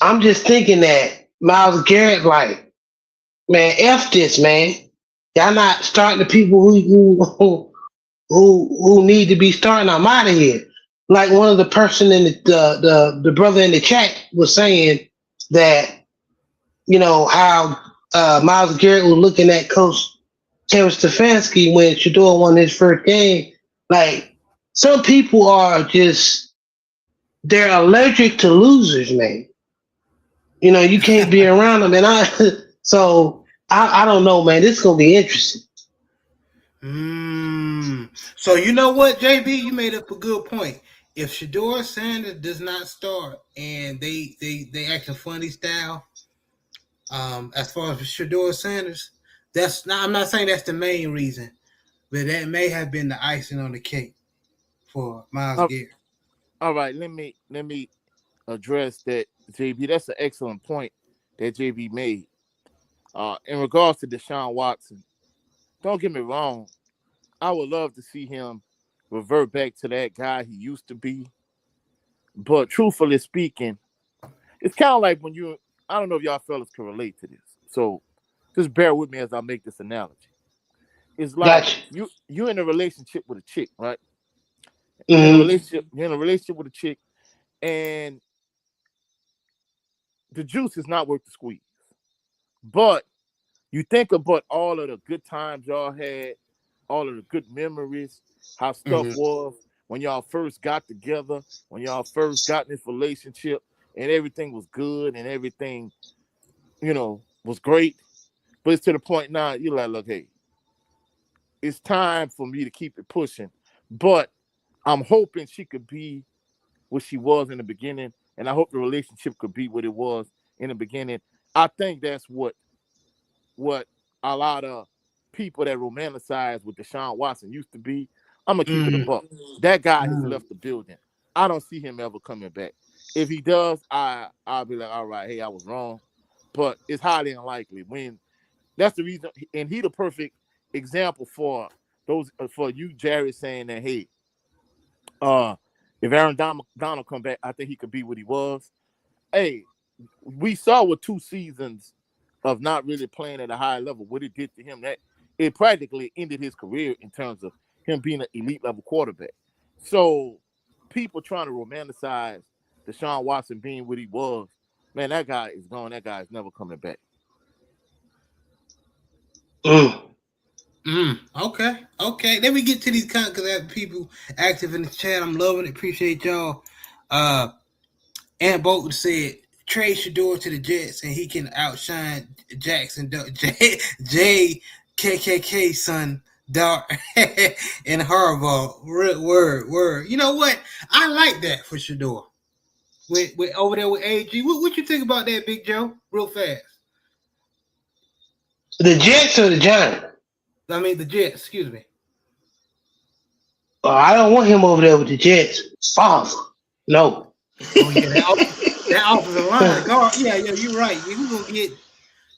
I'm just thinking that Myles Garrett, like, man, f this, man. Y'all not starting the people who need to be starting. I'm out of here. Like one of the person in the brother in the chat was saying that how Myles Garrett was looking at Coach Kevin Stefanski when Shador won his first game. Like some people are just they're allergic to losers, man. You can't be around them, and I don't know, man. This is gonna be interesting. So you know what, JB, you made up a good point. If Shador Sanders does not start and they acting funny style, as far as Shador Sanders, that's not. I'm not saying that's the main reason, but that may have been the icing on the cake for Myles Uh, Garrett. all right, let me address that, JB. That's an excellent point that JB made. In regards to Deshaun Watson, don't get me wrong. I would love to see him revert back to that guy he used to be. But truthfully speaking, it's kind of like when you, I don't know if y'all fellas can relate to this. So just bear with me as I make this analogy. It's like Gotcha. you in a relationship with a chick, right? Mm-hmm. You're in a relationship with a chick, and the juice is not worth the squeeze. But you think about all of the good times y'all had, all of the good memories, how stuff Mm-hmm. was when y'all first got together, when y'all first got in this relationship, and everything was good and everything, was great. But it's to the point now you're like, look, hey, it's time for me to keep it pushing. But I'm hoping she could be what she was in the beginning, and I hope the relationship could be what it was in the beginning. I think that's what a lot of people that romanticize what Deshaun Watson used to be. I'm gonna keep it a Mm-hmm. buck. That guy has left the building. I don't see him ever coming back. If he does, I'll be like, all right, hey, I was wrong. But it's highly unlikely. When that's the reason, and he the perfect example for you, Jared, saying that, hey, uh, if Aaron Donald come back, I think he could be what he was. Hey, we saw with 2 seasons of not really playing at a high level what it did to him. That it practically ended his career in terms of him being an elite level quarterback. So people trying to romanticize Deshaun Watson being what he was, man, that guy is gone. That guy is never coming back. Mm. Okay. Okay. Let me get to these comments because I have people active in the chat. I'm loving it. Appreciate y'all. Uh, Ant Bolton said trade Shador to the Jets and he can outshine Jackson J KKK son dark and horrible. Word. You know what? I like that for Shador. With over there with AG. What you think about that, Big Joe? Real fast. The Jets or the Giants? I mean the Jets. Excuse me. I don't want him over there with the Jets. False. No. Oh yeah, that offensive line guard. Yeah, you're right. We're gonna get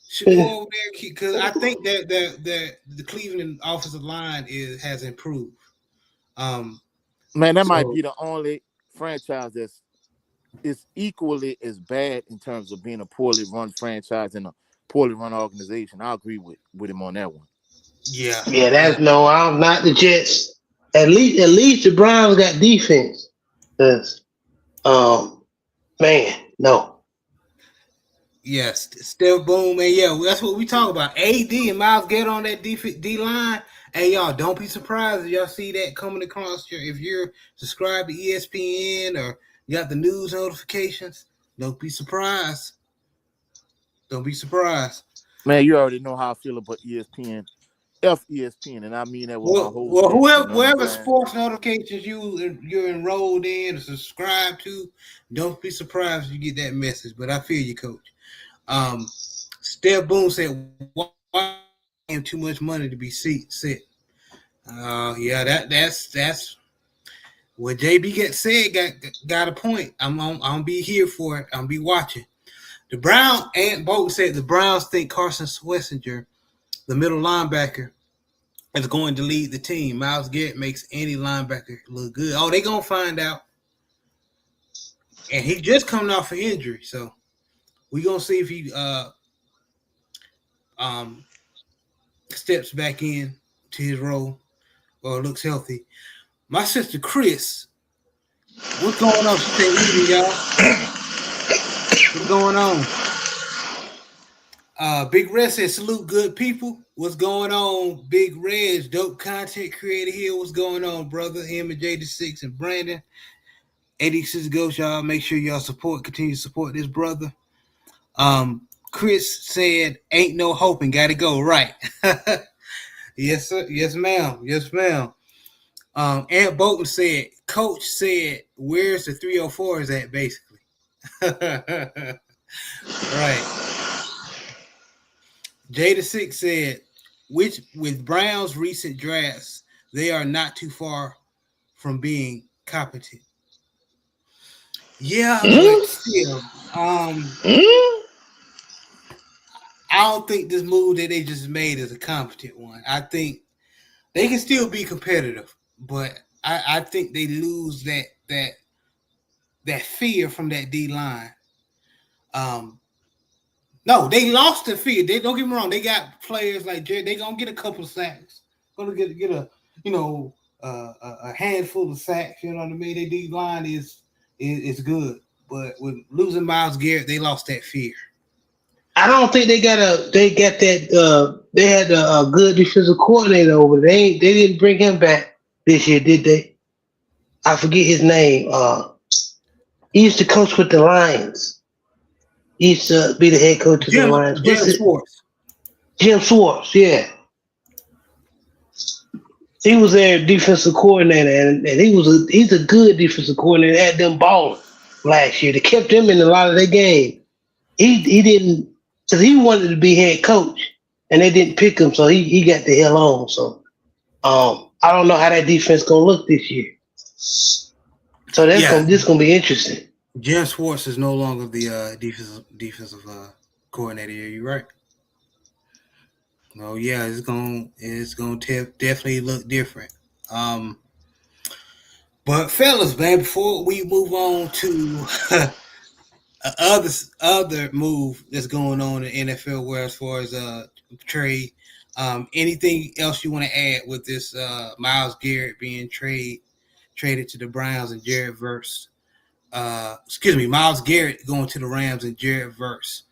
Shador over there because I think that the Cleveland offensive line has improved. Man, that might be the only franchise that's is equally as bad in terms of being a poorly run franchise and a poorly run organization. I agree with him on that one. Yeah. Yeah, that's no. I'm not the Jets. At least the Browns got defense. 'Cause, man, no. Yes, Steph Boom, and yeah, that's what we talk about. AD and Myles Garrett on that D line. And y'all, don't be surprised if y'all see that coming across if you're subscribed to ESPN or you got the news notifications. Don't be surprised. Don't be surprised. Man, you already know how I feel about ESPN. F ESPN, and I mean that with my whole Well, chest, whoever sports notifications you're enrolled in or subscribed to, don't be surprised if you get that message. But I feel you, Coach. Steph Boone said, "Why him too much money to be sit?" Yeah, that's what JB got a point. I'm gonna be here for it. I'm be watching. The Browns and Bolton said the Browns think Carson Schlesinger, the middle linebacker, is going to lead the team. Myles Garrett makes any linebacker look good. Oh, they gonna find out. And he just coming off an injury, so we gonna see if he steps back in to his role or looks healthy. My sister Chris, what's going on? She said, "Evening, y'all. What's going on?" Big Red said, "Salute, good people. What's going on, Big Red? Dope content creator here. What's going on, brother? Him and J6 and Brandon. 86 Ghost, y'all. Make sure y'all continue to support this brother." Chris said, "Ain't no hoping, gotta go." Right. Yes, sir. Yes, ma'am. Yes, ma'am. Aunt Bolton said, "Coach said, where's the 304s at, basically?" Right. Jada6 said, with Brown's recent drafts, they are not too far from being competent. Yeah, but still, I don't think this move that they just made is a competent one. I think they can still be competitive, but I think they lose that fear from that D line. No, they lost the fear. They don't get me wrong. They got players like Jerry. They gonna get a couple of sacks. Gonna get a a handful of sacks. You know what I mean? Their D line is good, but with losing Myles Garrett, they lost that fear. I don't think they got that. They had a good defensive coordinator over. They didn't bring him back this year, did they? I forget his name. He used to coach with the Lions. He used to be the head coach of the Lions. Jim Schwartz, yeah. He was their defensive coordinator, and he's a good defensive coordinator. Had them balling last year. They kept him in a lot of their games. He didn't, because he wanted to be head coach, and they didn't pick him, so he got the hell on. So I don't know how that defense gonna look this year. So this gonna be interesting. Jim Schwartz is no longer the defensive coordinator. You're right. Oh yeah, it's gonna definitely look different. But fellas, man, before we move on to other move that's going on in NFL, where as far as trade, anything else you want to add with this Myles Garrett being traded to the Browns and Jared Verse? Myles Garrett going to the Rams and Jared Verse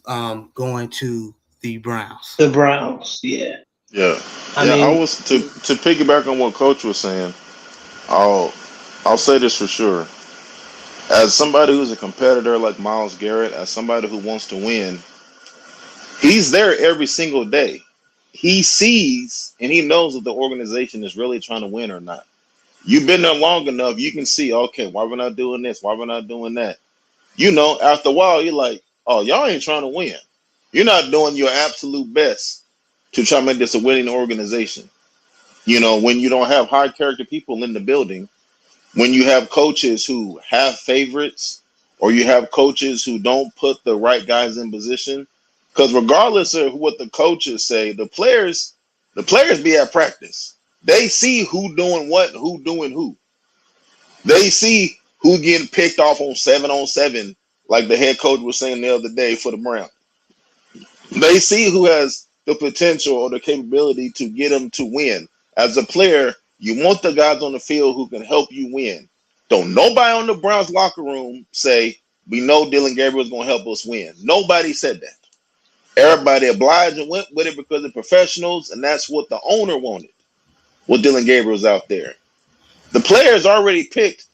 going to the Browns. The Browns, yeah. Yeah. I was to piggyback on what Coach was saying. I'll say this for sure. As somebody who's a competitor like Myles Garrett, as somebody who wants to win, he's there every single day. he sees and he knows if the organization is really trying to win or not. You've been there long enough, you can see, okay, why we're not doing this? Why we're not doing that? After a while, you're like, oh, y'all ain't trying to win. You're not doing your absolute best to try to make this a winning organization. When you don't have high character people in the building, when you have coaches who have favorites, or you have coaches who don't put the right guys in position, because regardless of what the coaches say, the players be at practice. They see who doing what, who doing who. They see who getting picked off on 7-on-7, like the head coach was saying the other day for the Browns. They see who has the potential or the capability to get them to win. As a player, you want the guys on the field who can help you win. Don't nobody on the Browns locker room say, we know Dylan Gabriel is going to help us win. Nobody said that. Everybody obliged and went with it because they're professionals, and that's what the owner wanted, with Dylan Gabriel's out there. The players already picked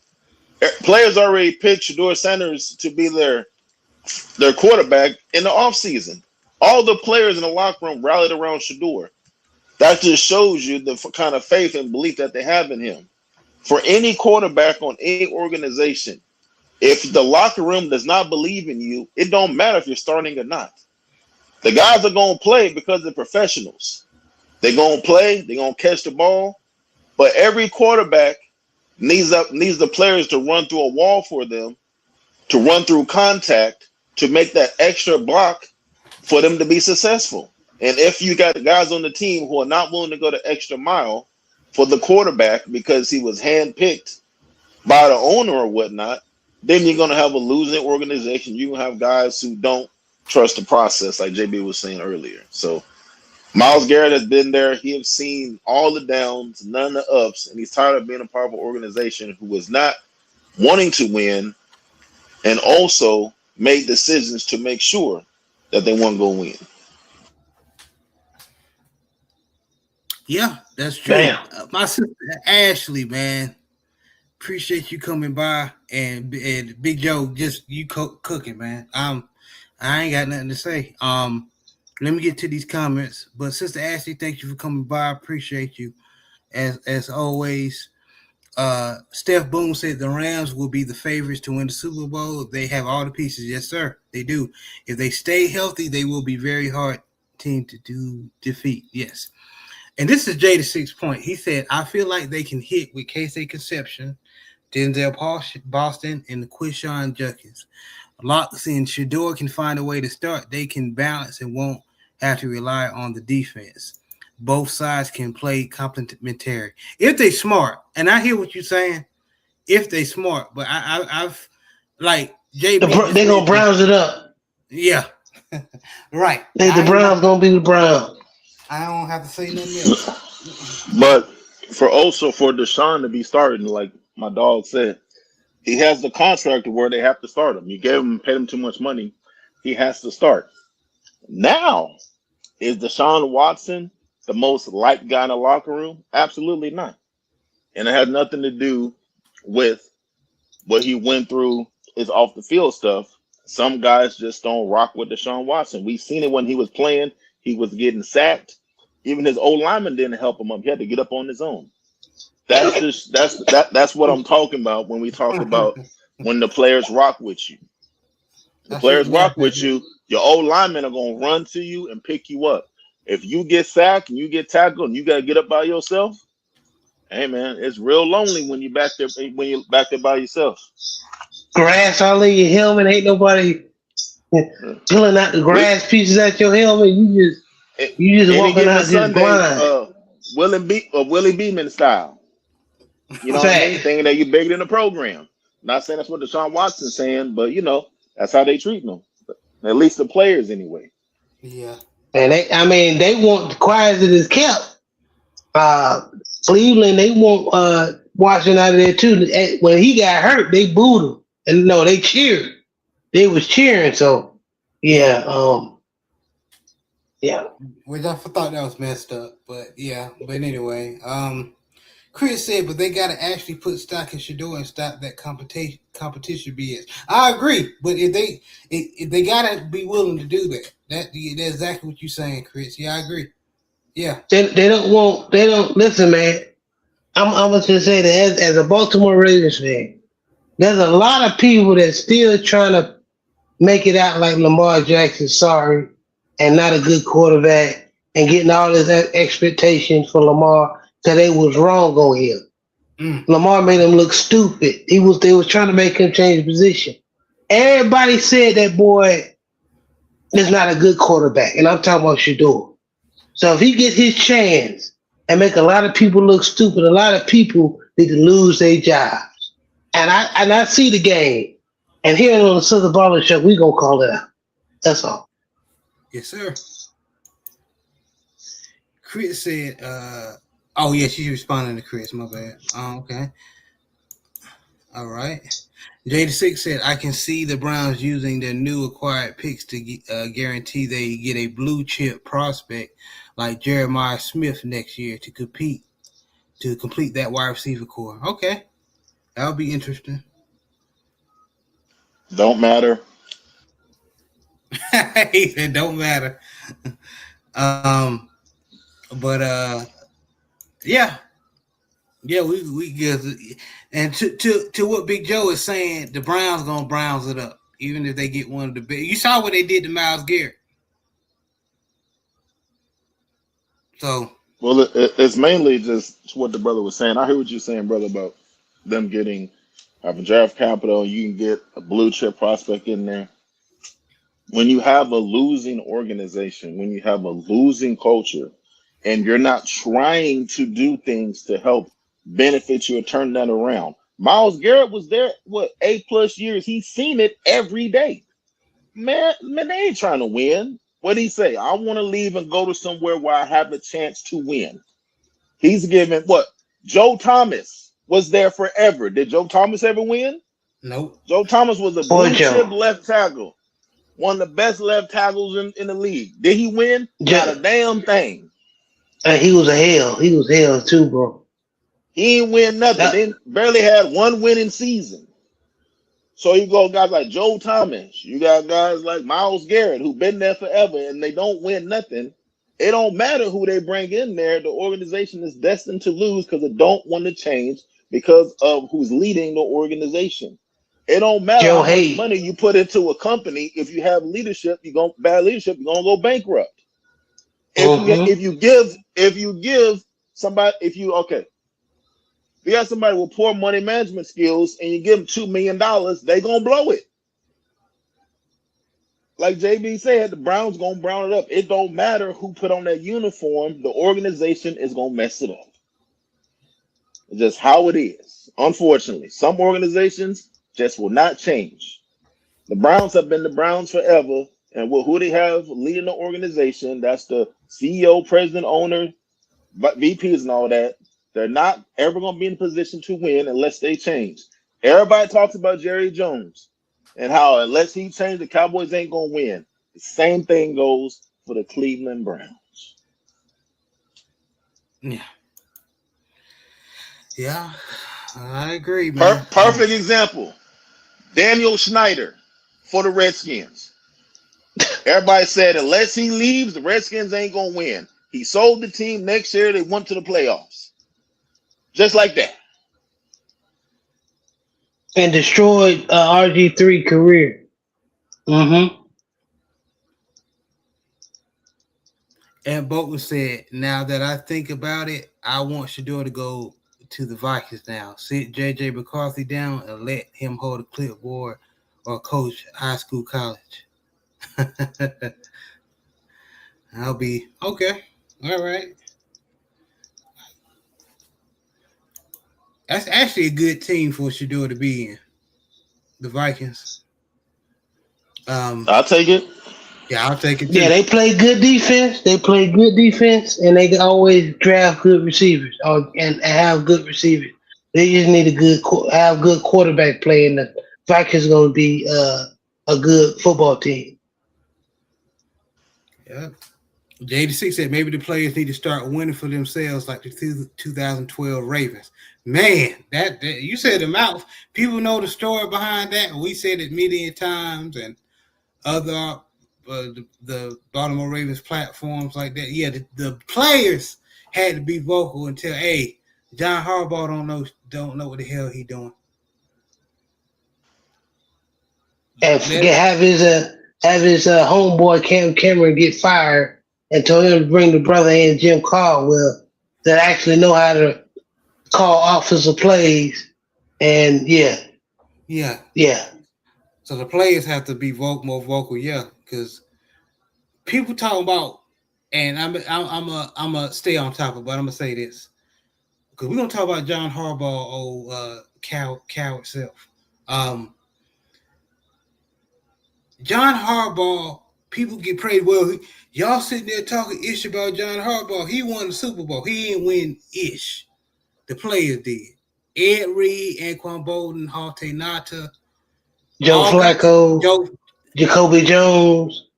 Shedeur Sanders to be their quarterback in the offseason. All the players in the locker room rallied around Shedeur. That just shows you the kind of faith and belief that they have in him. For any quarterback on any organization, if the locker room does not believe in you, it don't matter if you're starting or not. The guys are going to play because they're professionals. They're going to play. They're going to catch the ball. But every quarterback needs the players to run through a wall for them, to run through contact, to make that extra block for them to be successful. And if you got guys on the team who are not willing to go the extra mile for the quarterback because he was handpicked by the owner or whatnot, then you're going to have a losing organization. You're going to have guys who don't trust the process, like JB was saying earlier. So Myles Garrett has been there. He has seen all the downs, none of the ups, and he's tired of being a part of an organization who was not wanting to win and also made decisions to make sure that they weren't going to win. Yeah, that's true. My sister Ashley, man, appreciate you coming by, and Big Joe, just you cooking, man. I ain't got nothing to say. Let me get to these comments. But Sister Ashley, thank you for coming by. Appreciate you as always. Steph Boone said the Rams will be the favorites to win the Super Bowl. They have all the pieces. Yes, sir. They do. If they stay healthy, they will be very hard team to defeat. Yes. And this is Jay to 6 point. He said, I feel like they can hit with K-State Conception, Denzel Boston, and the Quishon Judkins. Locks and Shedeur can find a way to start. They can balance and won't have to rely on the defense. Both sides can play complementary if they smart. And I hear what you're saying. If they smart, but I've like JB. They gonna Browns it up. Yeah, right. The Browns gonna be the Browns. I don't have to say nothing else. But for Deshaun to be starting, like my dog said, he has the contract where they have to start him. You paid him too much money. He has to start. Now, is Deshaun Watson the most liked guy in the locker room? Absolutely not. And it has nothing to do with what he went through is off the field stuff. Some guys just don't rock with Deshaun Watson. We've seen it when he was playing. He was getting sacked. Even his old lineman didn't help him up. He had to get up on his own. That's what I'm talking about when we talk about when the players rock with you. The players rock with you. Your old linemen are gonna run to you and pick you up. If you get sacked and you get tackled and you gotta get up by yourself, hey man, it's real lonely when you're back there by yourself. Grass all in your helmet, ain't nobody pulling out the grass pieces at your helmet. You just walking out just blind. Willie Beeman style. You know what I mean? Thinking that you're bigger than the program. Not saying that's what Deshaun Watson's saying, but that's how they treat them. At least the players anyway. Yeah. And they want quiet as it is kept. Cleveland, they want Washington out of there too. When he got hurt, they booed him. And no, they cheered. They was cheering. So yeah. Which I thought that was messed up, but yeah. But anyway, Chris said, but they got to actually put stock in Shedeur and stop that competition BS. I agree, but if they got to be willing to do that, that's exactly what you're saying, Chris. Yeah, I agree. Yeah. They don't listen, man. I'm gonna just say that as a Baltimore Ravens fan, there's a lot of people that still trying to make it out like Lamar Jackson sorry and not a good quarterback and getting all this expectation for Lamar because they was wrong on him. Mm. Lamar made him look stupid. They was trying to make him change position. Everybody said that boy is not a good quarterback, and I'm talking about Shador. So if he get his chance and make a lot of people look stupid, a lot of people need to lose their jobs. And I see the game. And here on the Southern Baller Show, we gonna call it out. That's all. Yes, sir. Chris said, oh yeah, she's responding to Chris, my bad. Oh, okay. All right. J6 said, I can see the Browns using their new acquired picks to guarantee they get a blue chip prospect like Jeremiah Smith next year to complete that wide receiver core. Okay. That'll be interesting. Don't matter. It don't matter. Um, but yeah. Yeah, we good. And to what Big Joe is saying, the Browns gonna Browns it up, even if they get one of the big. You saw what they did to Myles Garrett. So Well, it's mainly just what the brother was saying. I hear what you're saying, brother, about them having draft capital. You can get a blue chip prospect in there. When you have a losing organization, when you have a losing culture, and you're not trying to do things to help benefit you or turn that around. Myles Garrett was there, 8+ years. He's seen it every day. Man, they ain't trying to win. What'd he say? I want to leave and go to somewhere where I have a chance to win. He's given what? Joe Thomas was there forever. Did Joe Thomas ever win? nope. Joe Thomas was a Boy, blue chip Joe. left tackle. One of the best left tackles in the league. Did he win? Not a Joe damn thing. he was a hell. He was hell too, bro. He ain't win nothing. That, They barely had one winning season. So you go guys like Joe Thomas. You got guys like Myles Garrett who've been there forever and they don't win nothing. It don't matter who they bring in there. The organization is destined to lose because it don't want to change because of who's leading the organization. It don't matter Joe how much Hay. money you put into a company. If you have leadership, bad leadership, you're gonna go bankrupt. Mm-hmm. If you give somebody if you got somebody with poor money management skills and you give them $2 million, they gonna blow it. Like JB said, the Browns gonna brown it up. It don't matter who put on that uniform, the organization is gonna mess it up. It's just how it is. Unfortunately, some organizations just will not change. The Browns have been the Browns forever, and who they have leading the organization, that's the CEO, president, owner, VPs, and all that. They're not ever going to be in a position to win unless they change. Everybody talks about Jerry Jones and how unless he changes, the Cowboys ain't going to win. The same thing goes for the Cleveland Browns. Yeah. Yeah. I agree, man. Perfect example. Daniel Snyder for the Redskins. Everybody said unless he leaves, the Redskins ain't going to win. He sold the team next year. They went to the playoffs. Just like that. And destroyed RG3 career. Mm-hmm. And Bolton said, now that I think about it, I want Shador to go to the Vikings now. Sit JJ McCarthy down and let him hold a clipboard or coach high school, college. I'll be okay. All right. That's actually a good team for Shador to be in. The Vikings. I'll take it. Yeah, I'll take it too. Yeah, they play good defense. And they can always draft good receivers and have good receivers. They just need have good quarterback play, and the Vikings going to be a good football team. Yeah. J86 said maybe the players need to start winning for themselves like the 2012 Ravens. Man, that you said the mouth. People know the story behind that. We said it million times, and other the Baltimore Ravens platforms like that. Yeah, the players had to be vocal and tell, hey, John Harbaugh don't know what the hell he doing. And have his homeboy Cam Cameron get fired and told him to bring the brother in Jim Caldwell that actually know how to call offensive plays. And yeah. So the players have to be more vocal, yeah, because people talking about, and I'm a stay on top of it, but I'm gonna say this because we're gonna talk about John Harbaugh, old cow itself. John Harbaugh, people get praised. Well, y'all sitting there talking ish about John Harbaugh. He won the Super Bowl. He ain't win ish. The players did. Ed Reed, Anquan Bolden, Halte Nata, Joe Flacco, Jacoby Jones.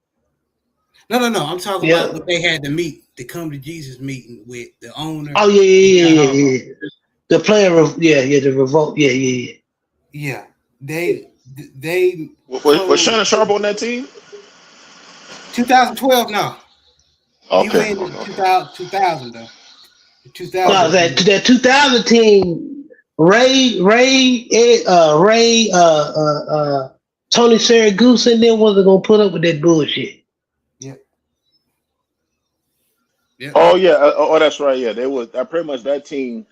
No. I'm talking about what they had to meet, the come to Jesus meeting with the owner. Oh yeah. The player, the revolt. Yeah. Yeah, they was Shannon Sharp on that team? 2012, no. Okay. He went in 2000 though. 2000. No, that 2000 team, Ray, Tony Siragusa and them wasn't gonna put up with that bullshit. Yeah. Oh yeah. Oh, that's right. Yeah, they was pretty much that team.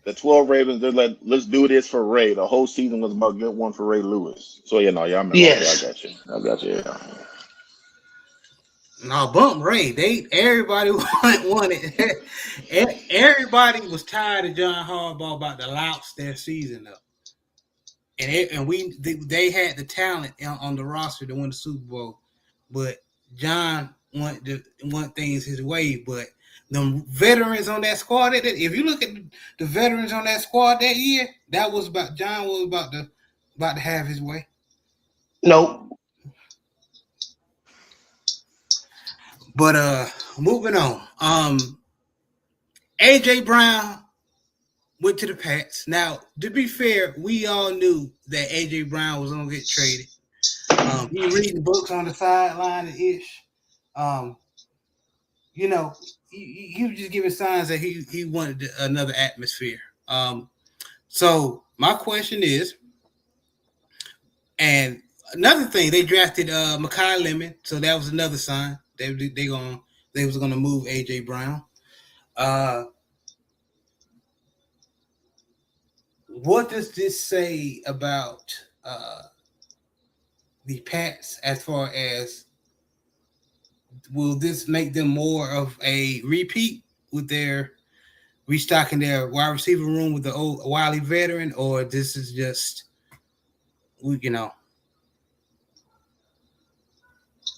The 12 Ravens, they're like, let's do this for Ray. The whole season was about get one for Ray Lewis. So yeah, no, yeah, I remember. Yes. I got you. Yeah. No, bump Ray. Everybody wanted. Everybody was tired of John Harbaugh about to louse their season up, and they had the talent on the roster to win the Super Bowl, but John want things his way. But the veterans on that squad, if you look at the veterans on that squad that year, that was about John was about to have his way. Nope. But moving on. AJ Brown went to the Pats. Now, to be fair, we all knew that AJ Brown was gonna get traded. He reading books on the sideline and ish. He was just giving signs that he wanted another atmosphere. So my question is, and another thing, they drafted Mekhi Lemon, so that was another sign they was gonna move AJ Brown. What does this say about the Pats as far as will this make them more of a repeat with their restocking their wide receiver room with the old wily veteran, or this is just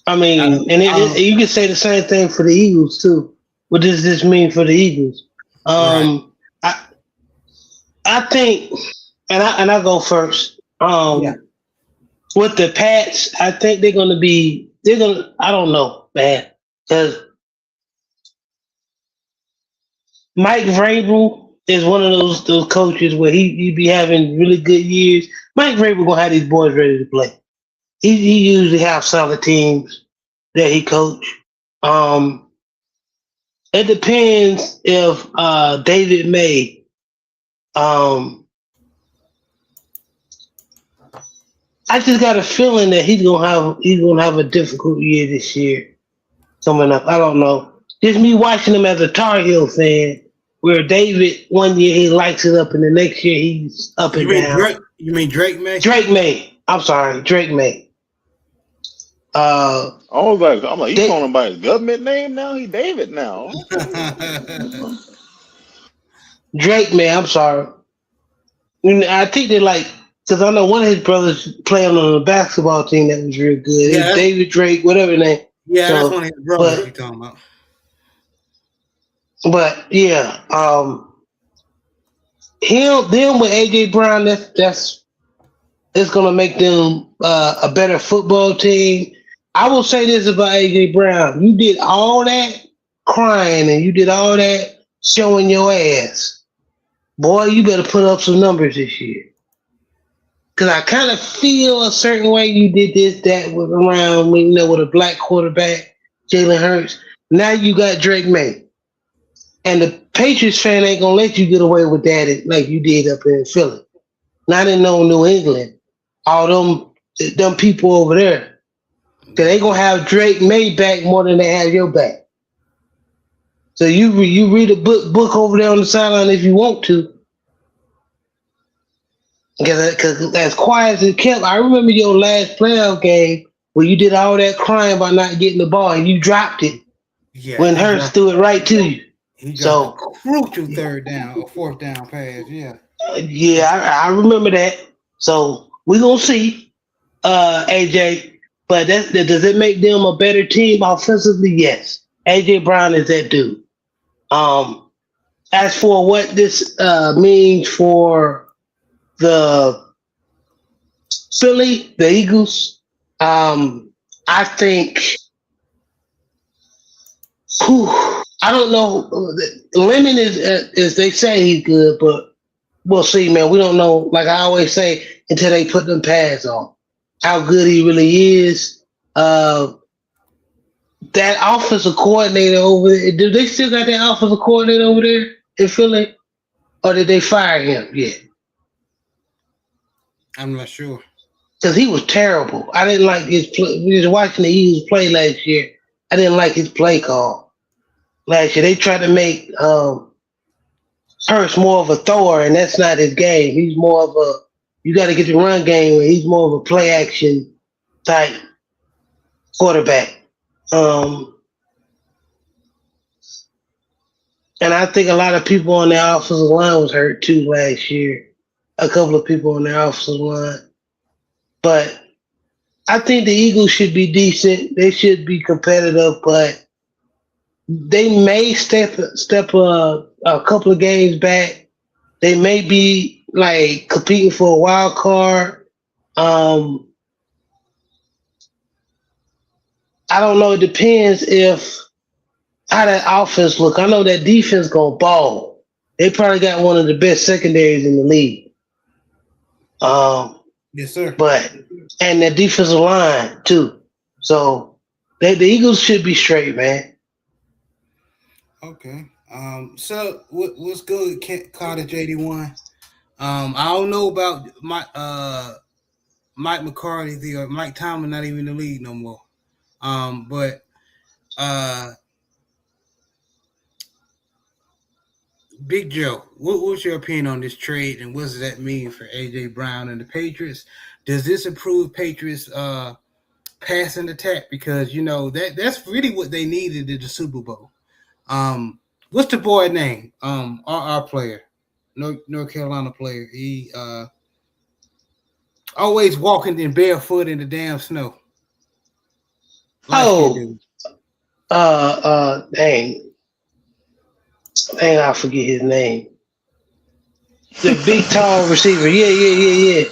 I mean, you can say the same thing for the Eagles too. What does this mean for the Eagles? Right. I think, and I go first. With the Pats, I think they're gonna. I don't know, man, because Mike Vrabel is one of those coaches where he be having really good years. Mike Vrabel gonna have these boys ready to play. He usually have solid teams that he coach. It depends if David May. I just got a feeling that he's gonna have a difficult year this year coming up. I don't know. Just me watching him as a Tar Heel fan, where David 1 year he lights it up and the next year he's up and down. You mean Drake May? Drake May. I'm sorry, Drake May. I'm like, you calling him by his government name now? He David now. Drake May. I'm sorry. I think they because I know one of his brothers playing on the basketball team that was real good. Yeah, David Drake, whatever his name. Yeah, that's one of his brothers you're talking about. But yeah, them with AJ Brown, it's gonna make them a better football team. I will say this about AJ Brown: you did all that crying and you did all that showing your ass. Boy, you better put up some numbers this year. because I kind of feel a certain way you did that with around with a black quarterback, Jalen Hurts. Now you got Drake May, and the Patriots fan ain't gonna let you get away with that like you did up in Philly. Not in no New England. All them people over there, cause they gonna have Drake May back more than they have your back. So you read a book over there on the sideline if you want to. Because as quiet as it kept, I remember your last playoff game where you did all that crying about not getting the ball and you dropped it Yeah, when Hurst threw it right to you. he dropped a So crucial third down or fourth down pass. Yeah. yeah, I remember that. So we gonna see, AJ. But does it make them a better team offensively? Yes. AJ Brown is that dude. As for what this means for the Philly, the Eagles, I think. I don't know. Lemon is they say he's good, but we'll see, man. We don't know. Like I always say, until they put them pads on, how good he really is. That offensive coordinator over there, do they still got that offensive coordinator over there in Philly, or did they fire him yet? I'm not sure. Because he was terrible. I didn't like his play. We was watching the Eagles play last year. I didn't like his play call last year. They tried to make Hurst more of a thrower, and that's not his game. He's more of a you got to get the run game. He's more of a play action type quarterback. And I think a lot of people on their offensive line was hurt too last year. A couple of people on their offensive line. But I think the Eagles should be decent. They should be competitive, but they may step a couple of games back. They may be like competing for a wild card. I don't know. It depends how that offense look. I know that defense gonna ball. They probably got one of the best secondaries in the league. Yes, sir. But and the defensive line too. So the Eagles should be straight, man. Okay. So what's good, Cottage 81? I don't know about Mike McCarthy or Mike Tomlin not even in the league no more. But Big Joe, what's your opinion on this trade, and what does that mean for AJ Brown and the Patriots? Does this improve Patriots passing attack? Because that's really what they needed in the Super Bowl. What's the boy name? Our player, North Carolina player. He always walking in barefoot in the damn snow. Dang, I forget his name. The big tall receiver. Yeah.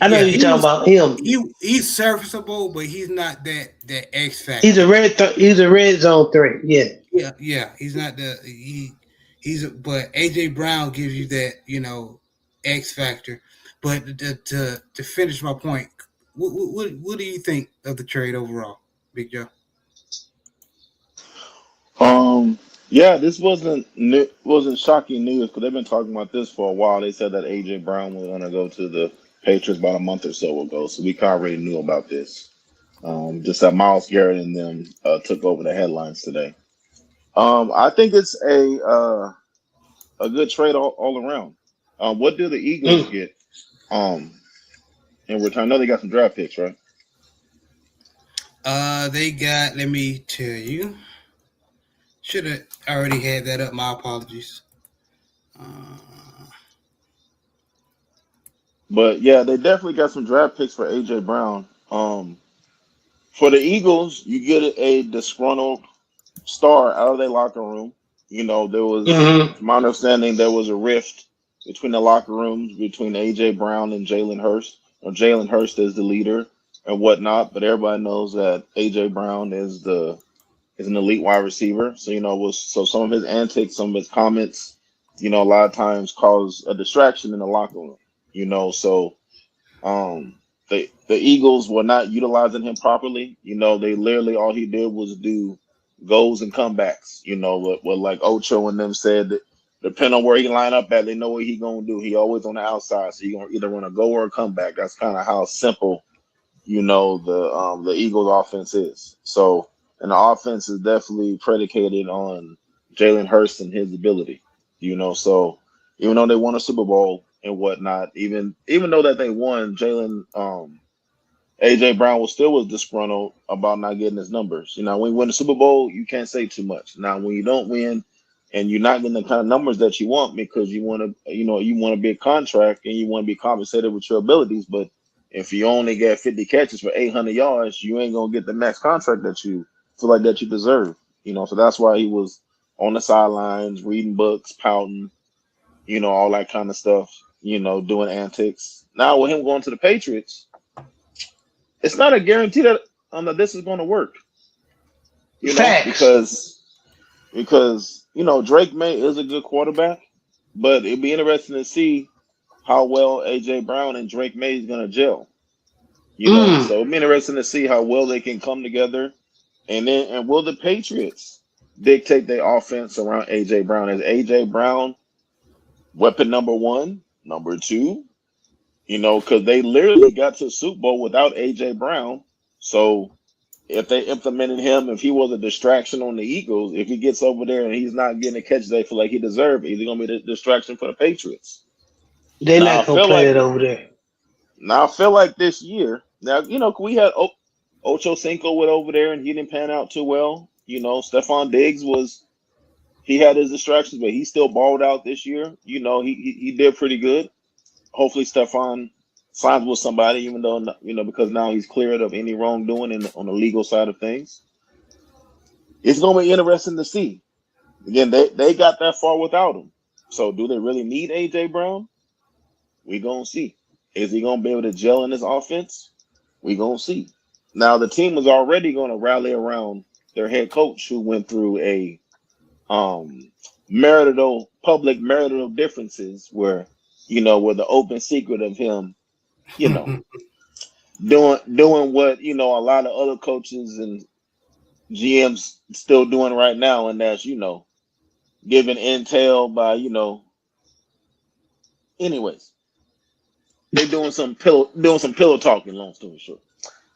I know you're talking about him. He's serviceable, but he's not that X factor. He's a red zone threat. Yeah. He's not but AJ Brown gives you that X factor. But to finish my point, what do you think of the trade overall, Big Joe? Yeah, this wasn't shocking news because they've been talking about this for a while. They said that AJ Brown was going to go to the Patriots about a month or so ago, so we kind of already knew about this. Just that Myles Garrett and them took over the headlines today. I think it's a good trade all around. What do the Eagles get in return? I know they got some draft picks, right? They got. Let me tell you. Should have already had that up. My apologies. But yeah, they definitely got some draft picks for AJ Brown. For the Eagles, you get a disgruntled star out of their locker room. There was, from my understanding, there was a rift between the locker rooms between AJ Brown and Jalen Hurst. Or Jalen Hurst is the leader and whatnot, but everybody knows that AJ Brown is an elite wide receiver. So so some of his antics, some of his comments, a lot of times cause a distraction in the locker room. So The Eagles were not utilizing him properly. They literally all he did was do goals and comebacks. What like Ocho and them said that depending on where he line up at, they know what he gonna do. He always on the outside, so he gonna either run a go or a comeback. That's kind of how simple the Eagles offense is. So, and the offense is definitely predicated on Jalen Hurts and his ability. So even though they won a Super Bowl and whatnot, even though that they won, Jalen AJ Brown was disgruntled about not getting his numbers. When you win the Super Bowl, you can't say too much. Now, when you don't win and you're not getting the kind of numbers that you want because you want a big contract and you want to be compensated with your abilities, but if you only get 50 catches for 800 yards, you ain't gonna get the max contract that you feel like that you deserve. So that's why he was on the sidelines, reading books, pouting, all that kind of stuff. Doing antics. Now with him going to the Patriots, it's not a guarantee that this is going to work. Facts. Because Drake May is a good quarterback, but it'd be interesting to see how well AJ Brown and Drake May is going to gel. So it'd be interesting to see how well they can come together, and will the Patriots dictate their offense around AJ Brown? Is AJ Brown weapon number one, number two? Because they literally got to the Super Bowl without AJ Brown. So if they implemented him, if he was a distraction on the Eagles, if he gets over there and he's not getting the catches they feel like he deserves, he's going to be the distraction for the Patriots. They're not going to play it over there. Now, I feel like this year, we had Ocho Cinco went over there and he didn't pan out too well. Stephon Diggs he had his distractions, but he still balled out this year. He did pretty good. Hopefully Stephon signs with somebody, even though, because now he's cleared of any wrongdoing on the legal side of things. It's going to be interesting to see. Again, they got that far without him. So do they really need A.J. Brown? We're going to see. Is he going to be able to gel in his offense? We're going to see. Now, the team was already going to rally around their head coach who went through a public marital differences where the open secret of him, doing what, a lot of other coaches and GMs still doing right now. And that's, giving intel by, anyways, they're doing some pillow talking, long story short.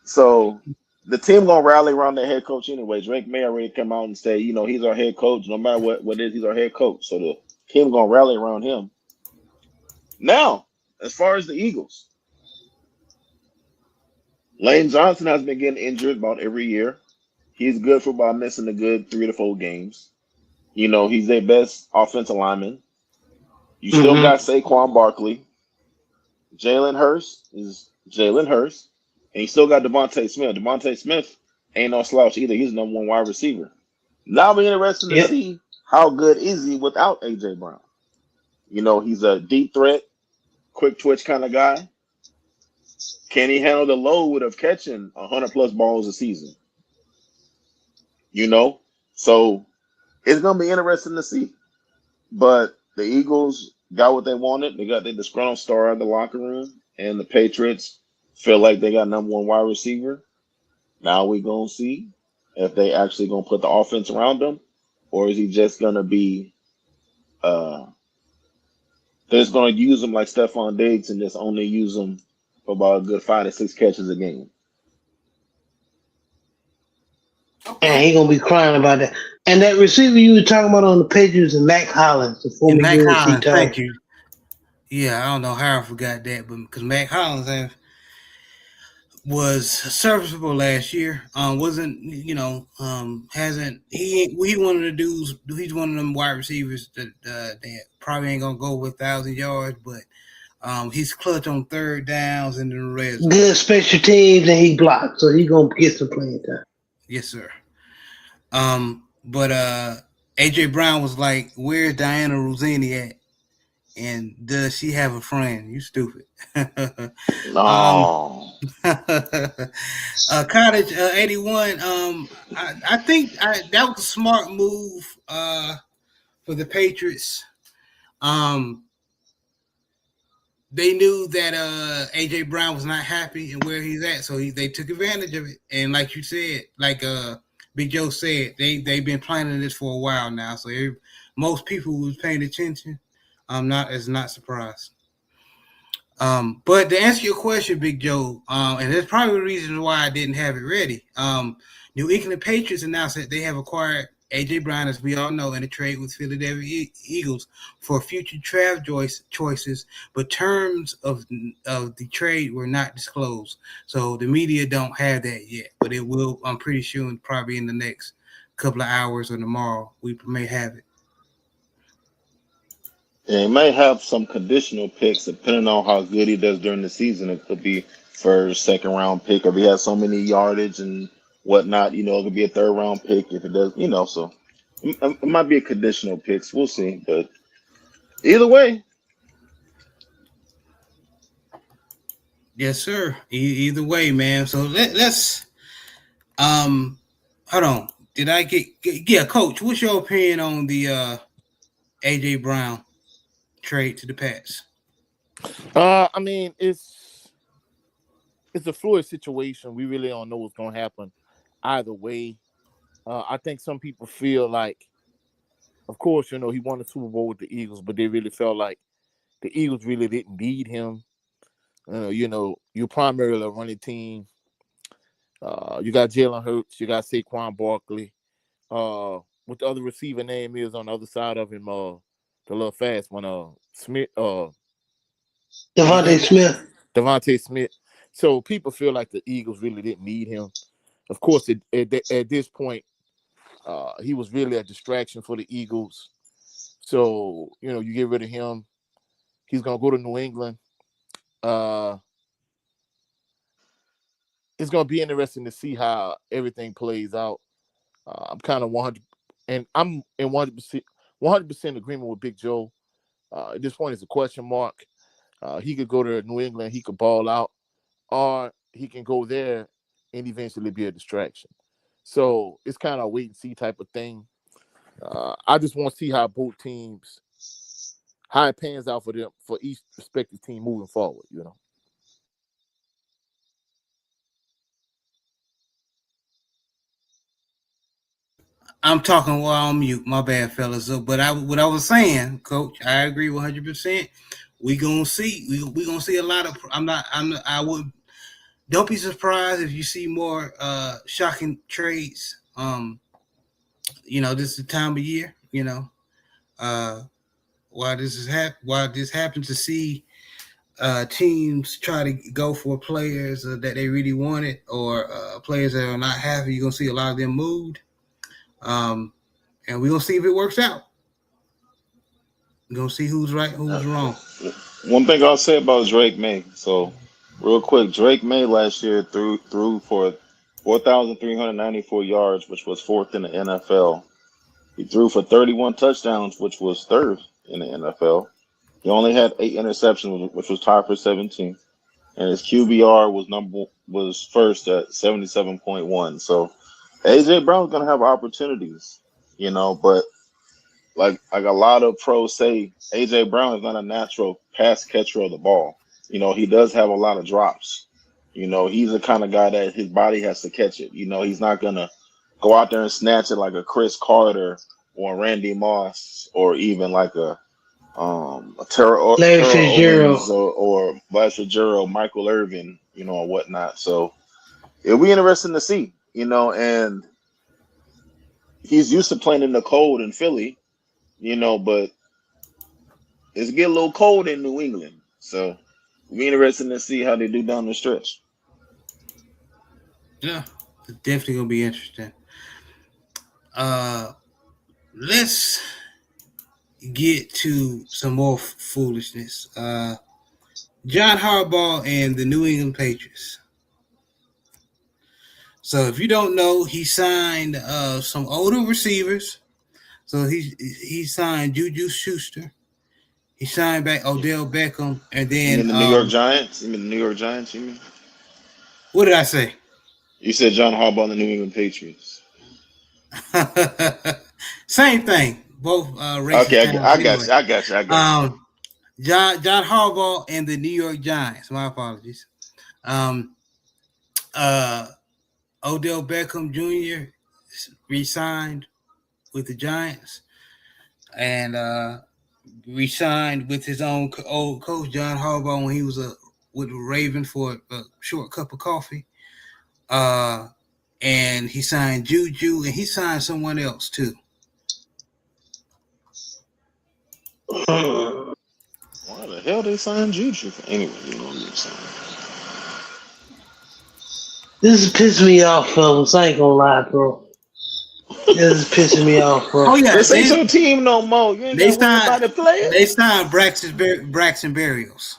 So the team gonna rally around their head coach anyway. Drake May already come out and say, he's our head coach. No matter what it is, he's our head coach. So the team gonna rally around him. Now, as far as the Eagles, Lane Johnson has been getting injured about every year. He's good for about missing a good 3 to 4 games. He's their best offensive lineman. You still got Saquon Barkley. Jalen Hurts is Jalen Hurts. And you still got Devontae Smith. Devontae Smith ain't no slouch either. He's the number one wide receiver. Now it'll be interesting to see how good is he without A.J. Brown. He's a deep threat, quick twitch kind of guy. Can he handle the load of catching 100+ balls a season? So it's going to be interesting to see. But the Eagles got what they wanted. They got their disgruntled star out of the locker room. And the Patriots feel like they got number one wide receiver. Now we're going to see if they actually going to put the offense around him. Or is he just going to be they're just going to use him like Stephon Diggs and just only use him for about a good 5 to 6 catches a game. And he gonna be crying about that. And that receiver you were talking about on the Patriots and Mac Hollins, the former UNC thank you. Yeah, I don't know how I forgot that, but because Mac Hollins was serviceable last year, wasn't hasn't he one of the dudes? He's one of them wide receivers that probably ain't gonna go with 1,000 yards, but he's clutch on third downs and the red zone. Good special teams, and he blocked, so he gonna get some playing time. Yes, sir. But AJ Brown was like, "Where's Diana Rosini at? And does she have a friend? You stupid." No. Cottage 81. I think that was a smart move for the Patriots. they knew that AJ Brown was not happy and where he's at, so they took advantage of it. And like you said, like Big Joe said, they've been planning this for a while now. So most people who was paying attention, not surprised. But to answer your question, Big Joe, and there's probably a reason why I didn't have it ready. New England Patriots announced that they have acquired AJ Brown, as we all know, in a trade with Philadelphia Eagles for future draft choices, but terms of the trade were not disclosed. So the media don't have that yet, but it will. I'm pretty sure probably in the next couple of hours or tomorrow we may have it. Yeah, he may have some conditional picks depending on how good he does during the season. It could be first, second round pick if he has so many yardage and whatnot. It could be a third round pick if it does. So it might be a conditional picks. We'll see, but either way, Yes, sir. Either way, man. So let's hold on. Did I get yeah, Coach? What's your opinion on the AJ Brown trade to the Pats? I mean, it's a fluid situation. We really don't know what's gonna happen either way. I think some people feel like, of course, he won the Super Bowl with the Eagles, but they really felt like the Eagles really didn't need him. You're primarily a running team. You got Jalen Hurts, you got Saquon Barkley. What the other receiver name is on the other side of him? The little fast one, Smith. Devontae Smith. Devontae Smith. So people feel like the Eagles really didn't need him. Of course, at this point, he was really a distraction for the Eagles. So you get rid of him. He's gonna go to New England. It's gonna be interesting to see how everything plays out. I'm kind of 100, and I'm in 100% agreement with Big Joe. At this point, it's a question mark. He could go to New England, he could ball out, or he can go there and eventually be a distraction. So it's kind of a wait and see type of thing. I just want to see how both teams, how it pans out for them, for each respective team moving forward. I'm talking while on mute. My bad, fellas. So, but what I was saying, Coach, I agree 100%. We gonna see. We gonna see a lot of. I would. Don't be surprised if you see more shocking trades. This is the time of year. Why this happens to see teams try to go for players that they really wanted or players that are not happy. You're gonna see a lot of them moved. And we're gonna see if it works out. We're gonna see who's right, who's wrong. one thing I'll say about Drake May. So, real quick, Drake May last year threw for 4,394 yards, which was fourth in the NFL. He threw for 31 touchdowns, which was third in the NFL. He only had 8 interceptions, which was tied for 17, and his QBR was first at 77.1. So AJ Brown's gonna have opportunities, but like a lot of pros say, AJ Brown is not a natural pass catcher of the ball. He does have a lot of drops. He's the kind of guy that his body has to catch it. He's not gonna go out there and snatch it like a Chris Carter or a Randy Moss or even like a Larry Terrell Fitzgerald. Owens or Blas Fitzgerald, Michael Irvin, or whatnot. So it'll be interesting to see, and he's used to playing in the cold in Philly, but it's getting a little cold in New England. So it'll be interesting to see how they do down the stretch. Yeah, it's definitely gonna be interesting. Let's get to some more foolishness. John Harbaugh and the New England Patriots. So if you don't know, he signed some older receivers. So he signed Juju Schuster. He signed back Odell Beckham, and You then mean the New York Giants? You mean the New York Giants? You mean? What did I say? You said John Harbaugh and the New England Patriots. Same thing. Both racist Okay, towns. I got Anyway, you. I got you. I got you. John Harbaugh and the New York Giants. My apologies. Um, Odell Beckham Jr. re-signed with the Giants and re-signed with his own old coach John Harbaugh when he was with the Ravens for a short cup of coffee. And he signed Juju, and he signed someone else too. Why the hell they signed Juju? Anyway, you know what I'm saying. This is pissing me off, fellas. I ain't gonna lie, bro. This is pissing me off, bro. Oh yeah, This ain't your team no more. You ain't got to worry about the players. They signed Braxton Berrios.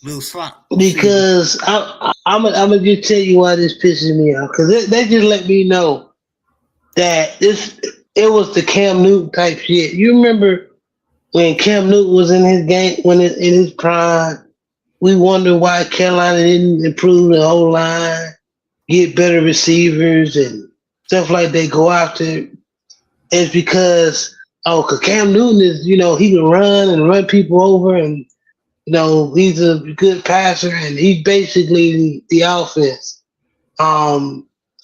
Little slot. Because I'm gonna just tell you why this pisses me off. Because they just let me know that it was the Cam Newton type shit. You remember when Cam Newton was in his game, in his prime? We wonder why Carolina didn't improve the whole line, get better receivers and stuff like they go after. It's because cause Cam Newton is, he can run people over, and he's a good passer, and he's basically the offense.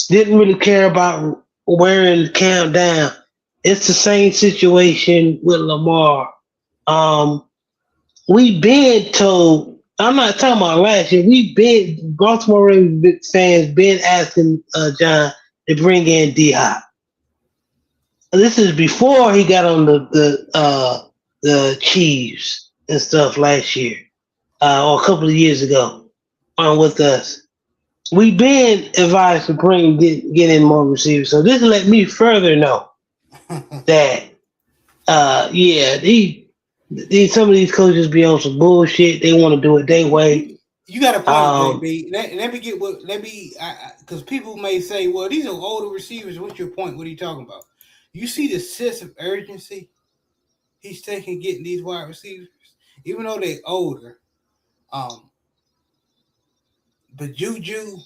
Didn't really care about wearing Cam down. It's the same situation with Lamar. We've been told. I'm not talking about last year. Baltimore Ravens fans been asking John to bring in D-Hop. This is before he got on the Chiefs and stuff last year, or a couple of years ago, with us. We've been advised to get in more receivers. So this let me further know that, some of these coaches be on some bullshit. They want to do it their way. You got a point, baby. Let me because people may say, well, these are older receivers. What's your point? What are you talking about? You see the sense of urgency he's taking getting these wide receivers, even though they're older. But Juju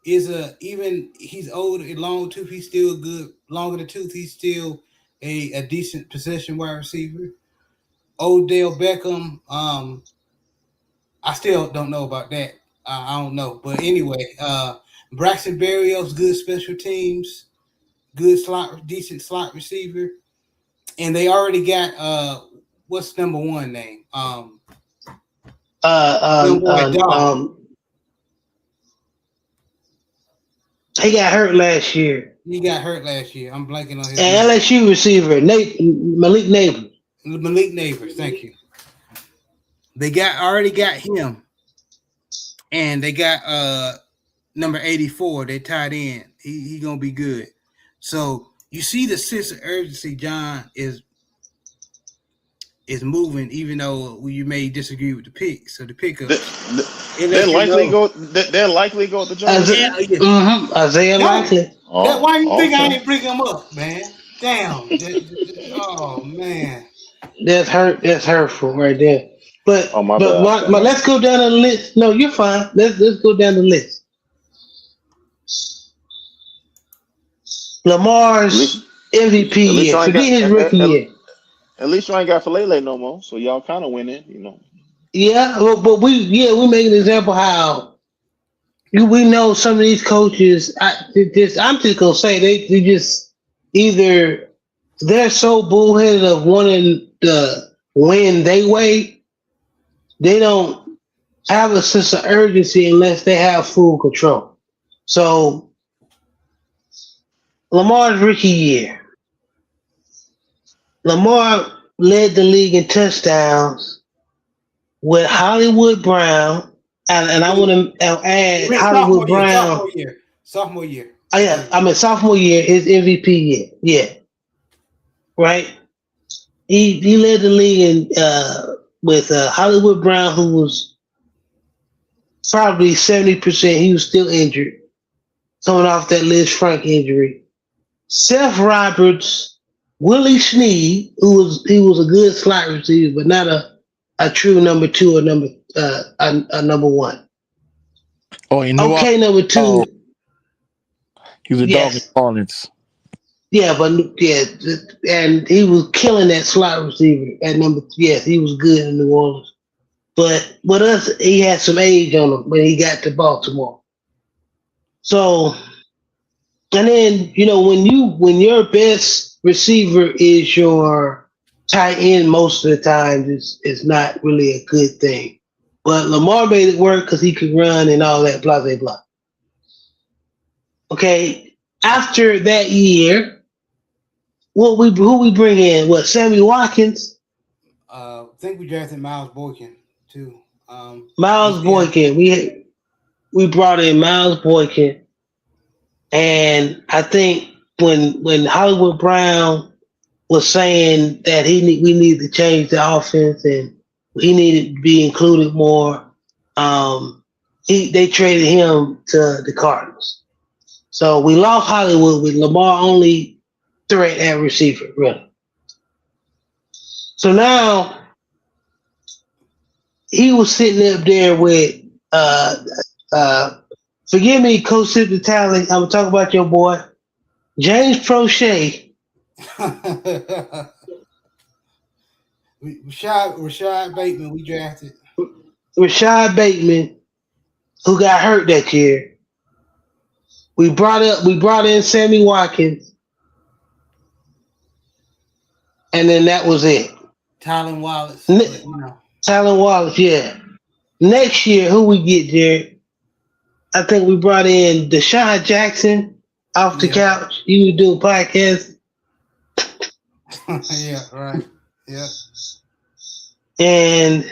is he's old and long tooth. He's still good. Longer the tooth, he's still a decent possession wide receiver. Odell Beckham, I still don't know about that. I don't know. But anyway, Braxton Berrios, good special teams, good decent slot receiver. And they already got what's number one name? He got hurt last year. I'm blanking on his name. LSU receiver, Malik Neighbors. Malik Neighbors, thank you. They already got him, and they got number 84. They tied in. He gonna be good. So you see the sense of urgency John is moving, even though you may disagree with the pick. So the pickup. They'll likely go to John. Isaiah Likely. Why you think I didn't bring him up, man? Damn. Oh man. That's hurtful right there. But let's go down the list. No, you're fine. Let's go down the list. Lamar's MVP year. Forget his rookie year. At least you ain't got Falele no more, so y'all kind of winning, Yeah, but we make an example how we know some of these coaches. I'm just gonna say they just either they're so bullheaded of wanting to win their way, they don't have a sense of urgency unless they have full control. So Lamar's rookie year. Lamar led the league in touchdowns with Hollywood Brown, and I want to add Hollywood Brown. Sophomore year. Oh yeah, sophomore year, his MVP year. Yeah, right. He led the league in with Hollywood Brown, who was probably 70%. He was still injured, coming off that Liz Frank injury. Seth Roberts, Willie Snead, who was a good slot receiver, but not a true number two or number one. Oh, you know okay, number two. He was a dog in Orleans. Yeah, but yeah, and he was killing that slot receiver at number. Yes, he was good in New Orleans. But with us, he had some age on him when he got to Baltimore. So, and then when your best receiver is your tight end, most of the time is not really a good thing. But Lamar made it work because he could run and all that, blah blah blah. Okay, after that year, who we bring in? What, Sammy Watkins? I think we drafted Miles Boykin too. We Miles still have, Boykin. We brought in Miles Boykin, and I think when Hollywood Brown was saying that we need to change the offense and he needed to be included more, they traded him to the Cardinals. So we lost Hollywood with Lamar only threat at receiver, really. So now he was sitting up there with uh forgive me, Coach Sip the Talent. I'm gonna talk about your boy, James Prochet. Rashad Bateman, we drafted. Rashad Bateman, who got hurt that year. We brought in Sammy Watkins, and then that was it. Tylen Wallace. Tylen Wallace, yeah. Next year, who we get, Jared? I think we brought in Deshaun Jackson off the couch. You would do a podcast. Yeah, right. Yeah. And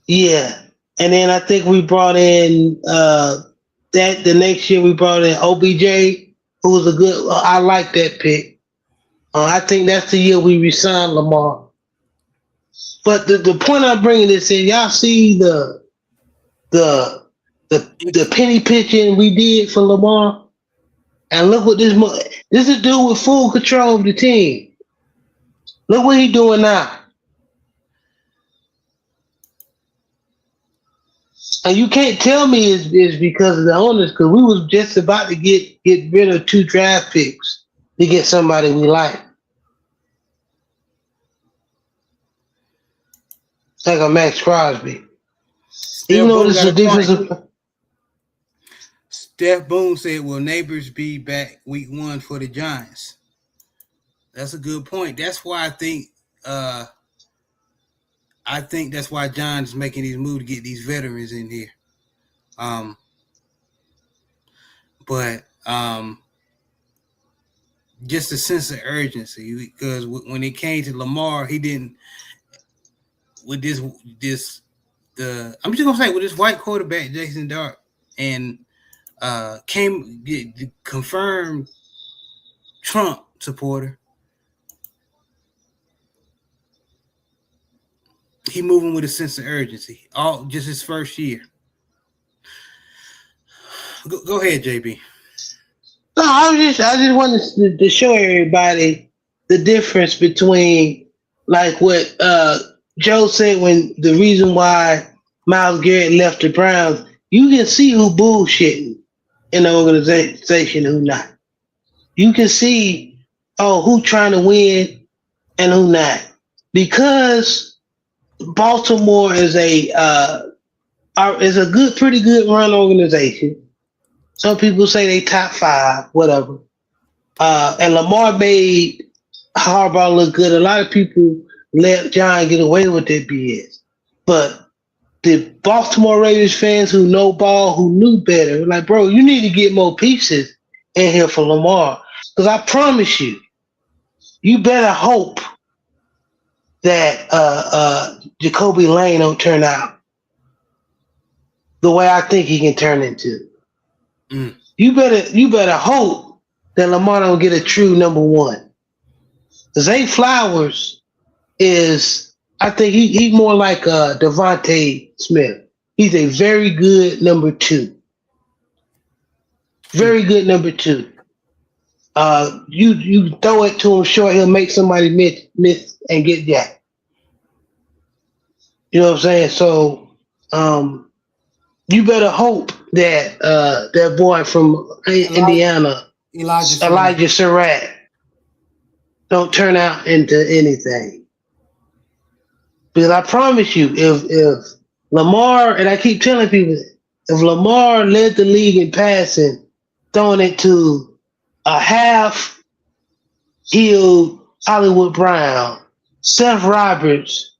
yeah. And then I think we brought in the next year we brought in OBJ, who was a good I like that pick. I think that's the year we re-signed Lamar. But the point I'm bringing this in, y'all see the penny pitching we did for Lamar, and look what this is a dude with full control of the team. Look what he's doing now, and you can't tell me it's because of the owners, because we was just about to get rid of 2 draft picks to get somebody we like. It's like a Max Crosby. Even though this is a defensive. Steph Boone said, "Will Neighbors be back week 1 for the Giants?" That's a good point. That's why I think that's why John is making these moves to get these veterans in here. But just a sense of urgency, because when it came to Lamar, he didn't with I'm just gonna say with this white quarterback Jason Dart and confirmed Trump supporter. He moving with a sense of urgency. All just his first year. Go ahead, JB. No, I just wanted to show everybody the difference between like what Joe said when the reason why Myles Garrett left the Browns. You can see who bullshitting in the organization and who not. You can see who trying to win and who not, because Baltimore is pretty good run organization. Some people say they top 5, whatever. And Lamar made Harbaugh look good. A lot of people let John get away with that BS. But the Baltimore Ravens fans who know ball, who knew better, like, bro, you need to get more pieces in here for Lamar. Because I promise you, you better hope that Jacoby Lane don't turn out the way I think he can turn into. Mm. You better hope that Lamar don't get a true number 1. Zay Flowers is, I think he's more like Devontae Smith. He's a very good number 2. Very good number 2. You throw it to him short, he'll make somebody miss and get jacked. You know what I'm saying? So you better hope that that boy from Indiana Elijah Sarah. Elijah Surratt don't turn out into anything. Because I promise you, if Lamar, and I keep telling people, if Lamar led the league in passing, throwing it to a half-healed Hollywood Brown, Seth Roberts,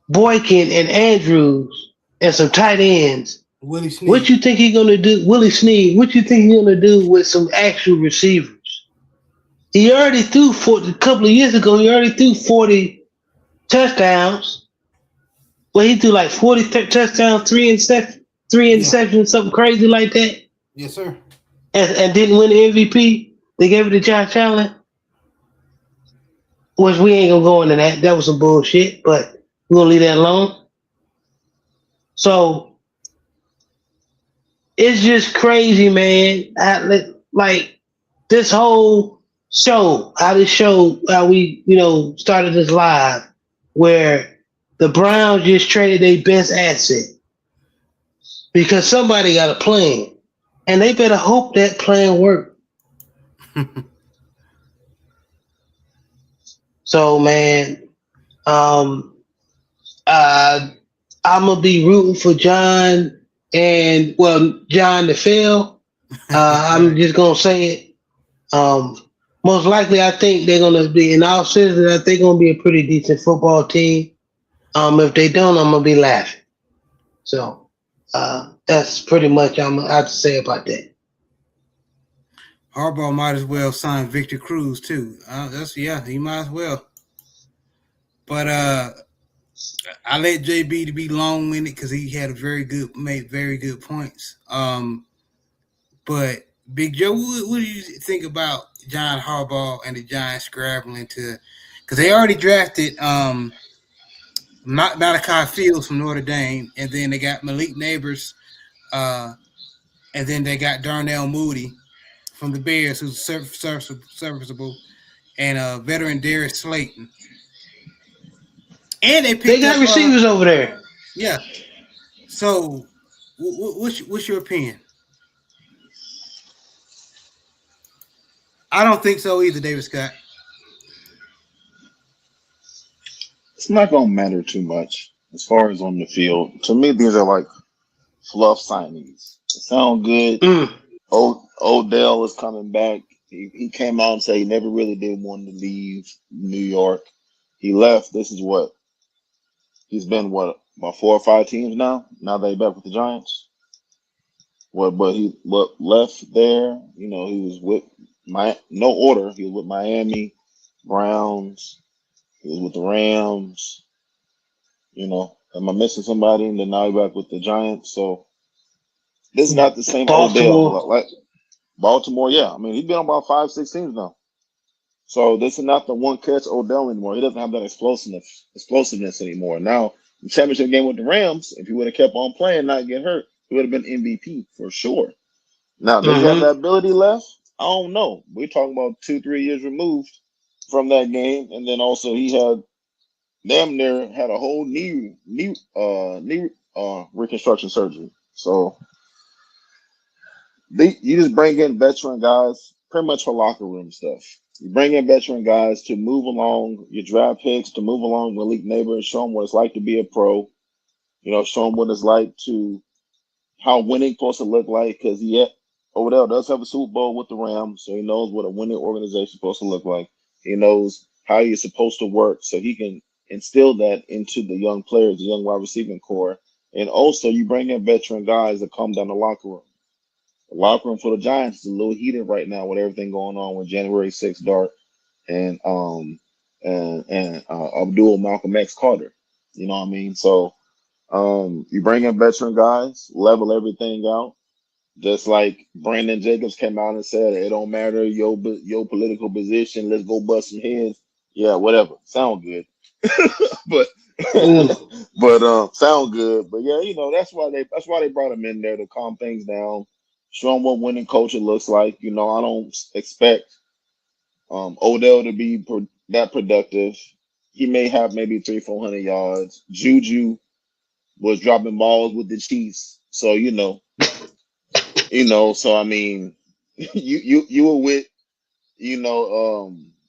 Boykin, and Andrews, and some tight ends, Willie what Snead. you think he's gonna do? Willie Snead, what you think he's gonna do with some actual receivers? He already threw a couple of years ago. He already threw 40 touchdowns. Well, he threw like 40 touchdowns, three Yeah. interceptions, something crazy like that, Yes, sir. and didn't win the MVP. They gave it to Josh Allen, which we ain't gonna go into that. That was some bullshit, but we're gonna leave that alone. So it's just crazy, man. Like this whole show, how we, started this live, where the Browns just traded their best asset because somebody got a plan, and they better hope that plan worked. So, man, um, uh, I'm gonna be rooting for John John to fail. I'm just gonna say it. Most likely, I think they're gonna be, in all seriousness, I think they're gonna be a pretty decent football team. If they don't, I'm gonna be laughing. So, that's pretty much I have to say about that. Harbaugh might as well sign Victor Cruz too. He might as well. But I let JB to be long winded because he had made very good points. But Big Joe, what do you think about John Harbaugh and the Giants scrabbling to? Because they already drafted Malachi Fields from Notre Dame, and then they got Malik Neighbors, and then they got Darnell Mooney from the Bears, who's serviceable, and veteran Darius Slayton. And they They picked got up, receivers over there. yeah. So, what's your opinion? I don't think so either, David Scott. It's not gonna matter too much as far as on the field. To me, these are like fluff signings. They sound good. Mm. Odell is coming back. He came out and said he never really did want to leave New York. He left. This is what he's been. What, about 4 or 5 teams now? Now they back with the Giants. What left there? He was with no order. He was with Miami, Browns. He was with the Rams. Am I missing somebody? And then now he's back with the Giants. So this is not the same Baltimore. Odell. Like Baltimore, yeah. I mean, he's been on about 5, 6 teams now. So this is not the one catch Odell anymore. He doesn't have that explosiveness anymore. Now, the championship game with the Rams, if he would have kept on playing, not get hurt, he would have been MVP for sure. Now, does he have that ability left? I don't know. We're talking about 2, 3 years removed from that game, and then also he had damn near had a whole knee reconstruction surgery. So you just bring in veteran guys pretty much for locker room stuff. You bring in veteran guys to move along your draft picks, to move along with Malik Neighbors, show them what it's like to be a pro. Show them what it's like how winning supposed to look like. Because Odell does have a Super Bowl with the Rams, so he knows what a winning organization is supposed to look like. He knows how you're supposed to work, so he can instill that into the young players, the young wide receiving core. And also, you bring in veteran guys that calm down the locker room. The locker room for the Giants is a little heated right now with everything going on with January 6th Dart and Abdul Malcolm X Carter. You know what I mean? So you bring in veteran guys, level everything out. Just like Brandon Jacobs came out and said, it don't matter your political position. Let's go bust some heads. Yeah, whatever. Sound good, but sound good. But yeah, that's why they brought him in there to calm things down, show him what winning culture looks like. I don't expect Odell to be that productive. He may have maybe 300-400 yards. Juju was dropping balls with the Chiefs, so so I mean, you were with,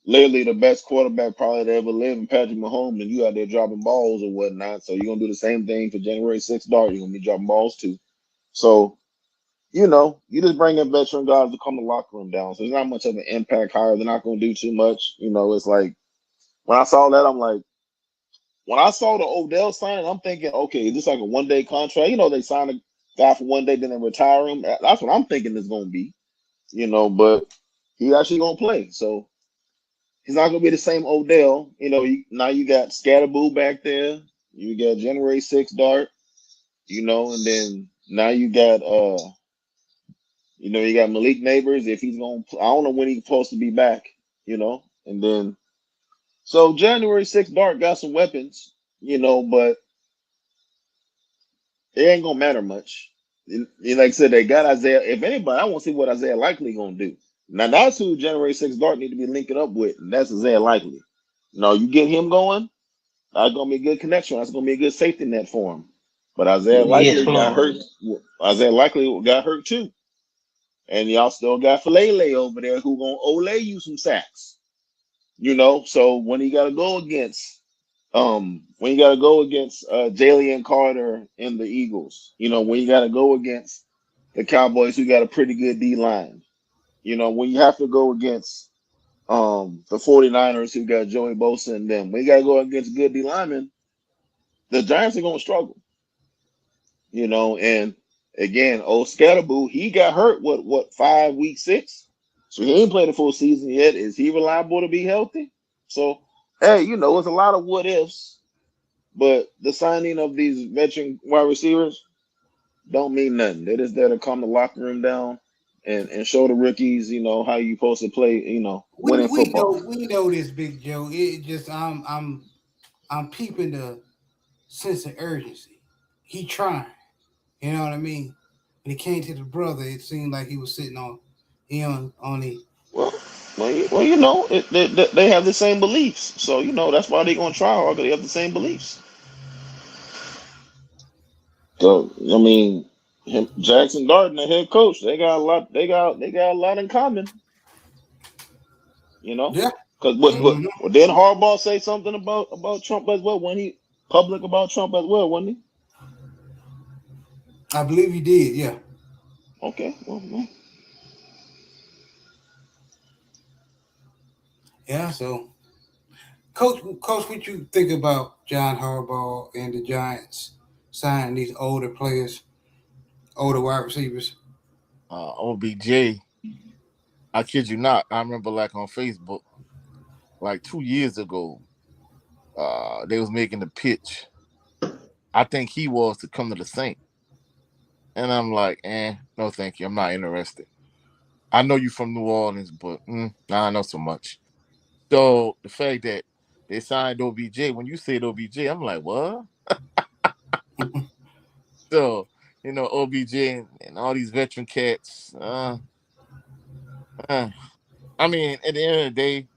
literally the best quarterback probably to ever live in Patrick Mahomes, and you out there dropping balls or whatnot. So you're gonna do the same thing for January 6th dart. You're gonna be dropping balls too. So, you just bring in veteran guys to calm the locker room down. So there's not much of an impact hire. They're not gonna do too much. It's like when I saw that, I'm like, when I saw the Odell signing, I'm thinking, okay, is this like a 1 day contract? They sign a guy for 1 day, then they retire him. That's what I'm thinking it's gonna be. But he actually gonna play. So he's not gonna be the same Odell. Now you got Scatterboo back there. You got January 6th Dart. And then now you got Malik Neighbors. If he's gonna, I don't know when he's supposed to be back. And then so January 6th Dart got some weapons. But it ain't gonna matter much. Like I said, they got Isaiah. If anybody, I want to see what Isaiah Likely gonna do. Now that's who January 6th Dart need to be linking up with, and that's Isaiah Likely. You get him going, that's gonna be a good connection. That's gonna be a good safety net for him. But Isaiah Yes, Likely got Lord. hurt. Isaiah Likely got hurt too, and y'all still got Falele over there who gonna Ole you some sacks. So when he got to go against Jalen Carter and the Eagles, when you got to go against the Cowboys who got a pretty good D line, when you have to go against the 49ers who got Joey Bosa and them, when you got to go against good D linemen, the Giants are going to struggle, and again, old Scatterboo, he got hurt, what, 5 week 6? So he ain't played a full season yet. Is he reliable to be healthy? So, hey, it's a lot of what ifs, but the signing of these veteran wide receivers don't mean nothing. They're just there to calm the locker room down and show the rookies, how you supposed to play, winning football. We know this, Big Joe. It just I'm peeping the sense of urgency. He trying. You know what I mean? When he came to the brother, it seemed like he was sitting on the. Well, they have the same beliefs, so that's why they're gonna try hard. 'Cause they have the same beliefs. So I mean, Jackson Dart, the head coach, they got a lot. They got a lot in common. Yeah. Because Mhm. did Harbaugh say something about Trump as well when he public about Trump as well, wasn't he? I believe he did. Yeah. Okay, well, Yeah. So, coach, what you think about John Harbaugh and the Giants signing these older players, older wide receivers? OBJ, I kid you not. I remember like on Facebook, like 2 years ago, they was making the pitch. I think he was to come to the Saints. And I'm like, no, thank you. I'm not interested. I know you from New Orleans, but nah, not so much. So the fact that they signed OBJ, when you said OBJ, I'm like, what? So, OBJ and all these veteran cats. I mean, at the end of the day,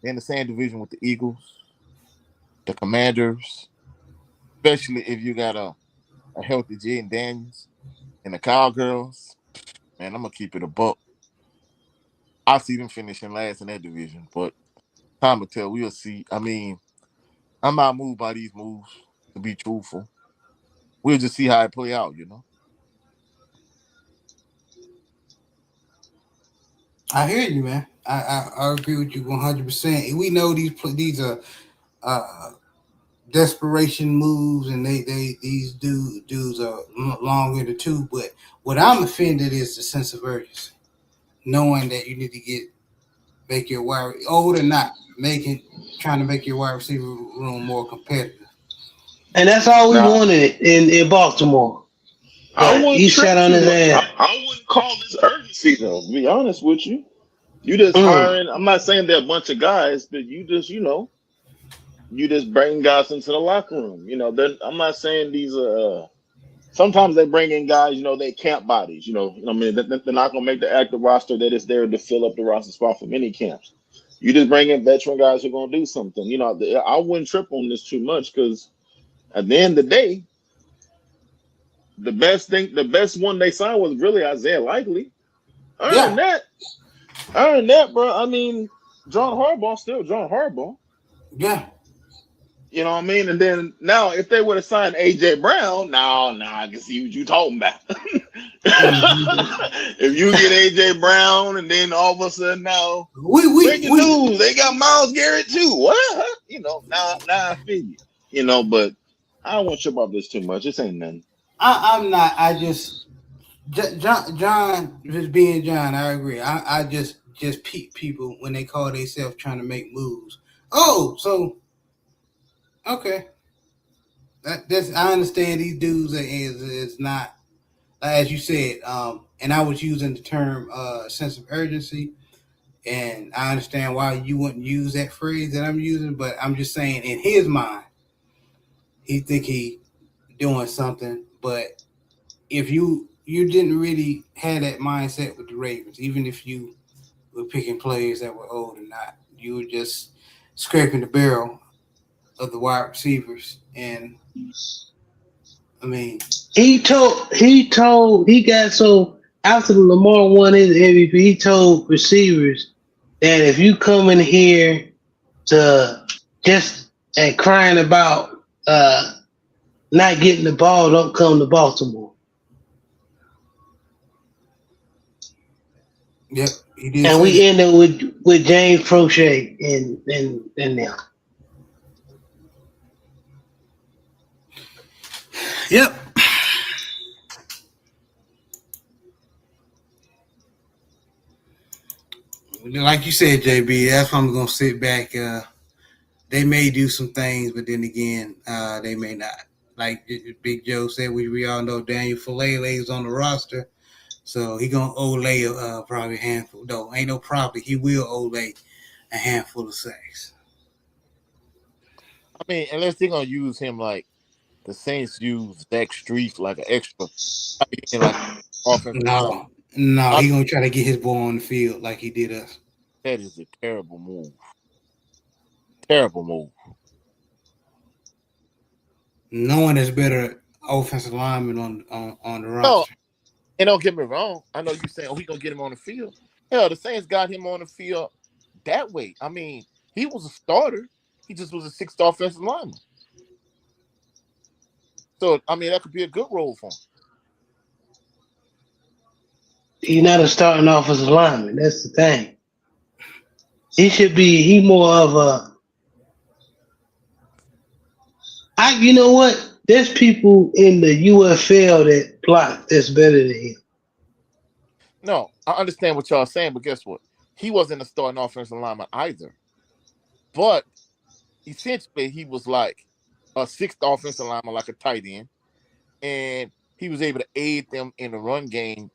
they're in the same division with the Eagles, the Commanders, especially if you got a healthy Jaden Daniels and the Cowgirls. Man, I'm gonna keep it a buck. I see them finishing last in that division, but time will tell. We'll see. I mean, I'm not moved by these moves, to be truthful. We'll just see how it play out. I hear you, man. I agree with you 100%. We know these are uh, desperation moves, and these dudes are long in the tooth. But what I'm offended is the sense of urgency, knowing that you need to make your wide old or not trying to make your wide receiver room more competitive. And that's all we now wanted in Baltimore. I But wouldn't he trip sat on too his much. ass. I wouldn't call this urgency though. To be honest with you, you just Mm. hiring. I'm not saying they're a bunch of guys, but you just bring guys into the locker room. I'm not saying these are. Sometimes they bring in guys, they camp bodies. I mean, they're not gonna make the active roster. That is there to fill up the roster spot for mini camps. You just bring in veteran guys who are gonna do something. I wouldn't trip on this too much because at the end of the day, the best one they signed was really Isaiah Likely. Earn that. Earn that, bro. I mean, John Harbaugh still John Harbaugh. Yeah. You know what I mean? And then now, if they would have signed AJ Brown, now I can see what you talking about. If you get AJ Brown, and then all of a sudden now, breaking news, they got Myles Garrett too. What? You know, now I feel you. You know, but I don't want to trip about this too much. This ain't nothing. I'm not. I just John just being John. I agree. I just peep people when they call themselves trying to make moves. Oh, so okay. That's I understand these dudes is not as you said. And I was using the term sense of urgency, and I understand why you wouldn't use that phrase that I'm using. But I'm just saying, in his mind, he think he doing something, but if you didn't really have that mindset with the Ravens, even if you were picking players that were old or not, you were just scraping the barrel of the wide receivers. And I mean, he got so after Lamar won his MVP, he told receivers that if you come in here to just and crying about not getting the ball, don't come to Baltimore. Yep, he did. And we ended with James Prochet and them. Yep. Like you said, JB, that's why I'm gonna sit back. They may do some things, but then again, they may not. Like Big Joe said, we all know Daniel Falele is on the roster, so he gonna Olay probably a handful. No, ain't no probably. He will Olay a handful of sacks. I mean, unless they're gonna use him like the Saints use Zach Streif like an extra, like offensive line. No, he gonna try to get his ball on the field like he did us. That is a terrible move. Terrible move. No one is better offensive lineman on the roster. No, and don't get me wrong. I know you saying, "Oh, we gonna get him on the field." Hell, the Saints got him on the field that way. I mean, he was a starter. He just was a sixth offensive lineman. So, I mean, that could be a good role for him. He's not a starting offensive lineman. That's the thing. He more of a. You know what? There's people in the UFL that block that's better than him. No, I understand what y'all saying, but guess what? He wasn't a starting offensive lineman either. But essentially, he was like a sixth offensive lineman, like a tight end, and he was able to aid them in the run game.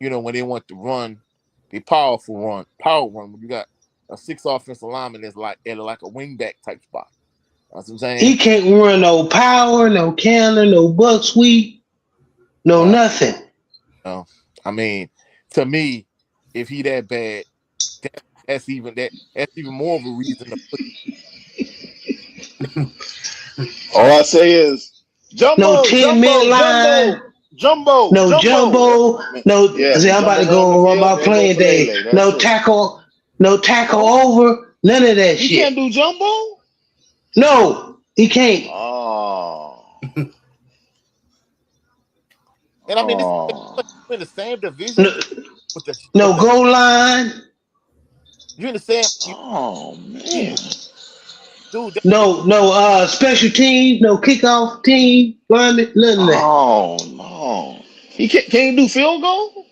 You know, when they want to run, the power run. When you got a sixth offensive lineman that's like at like a wingback type spot. That's what I'm saying. He can't run no power, no counter, no buck sweep, no nothing. No, I mean, to me, if he that bad, that's even more of a reason to put. All I say is Jumbo, no 10-minute line. Jumbo. No jumbo. No. Yeah, see, I'm about to go on my playing day. No tackle. No tackle over. None of that shit. He can't do jumbo. No, he can't. Oh. And I mean, it's in the same division. No goal line. You're in the same. Oh man. Dude, no special teams, no kickoff team, none of that. Oh no. He can't do field goal?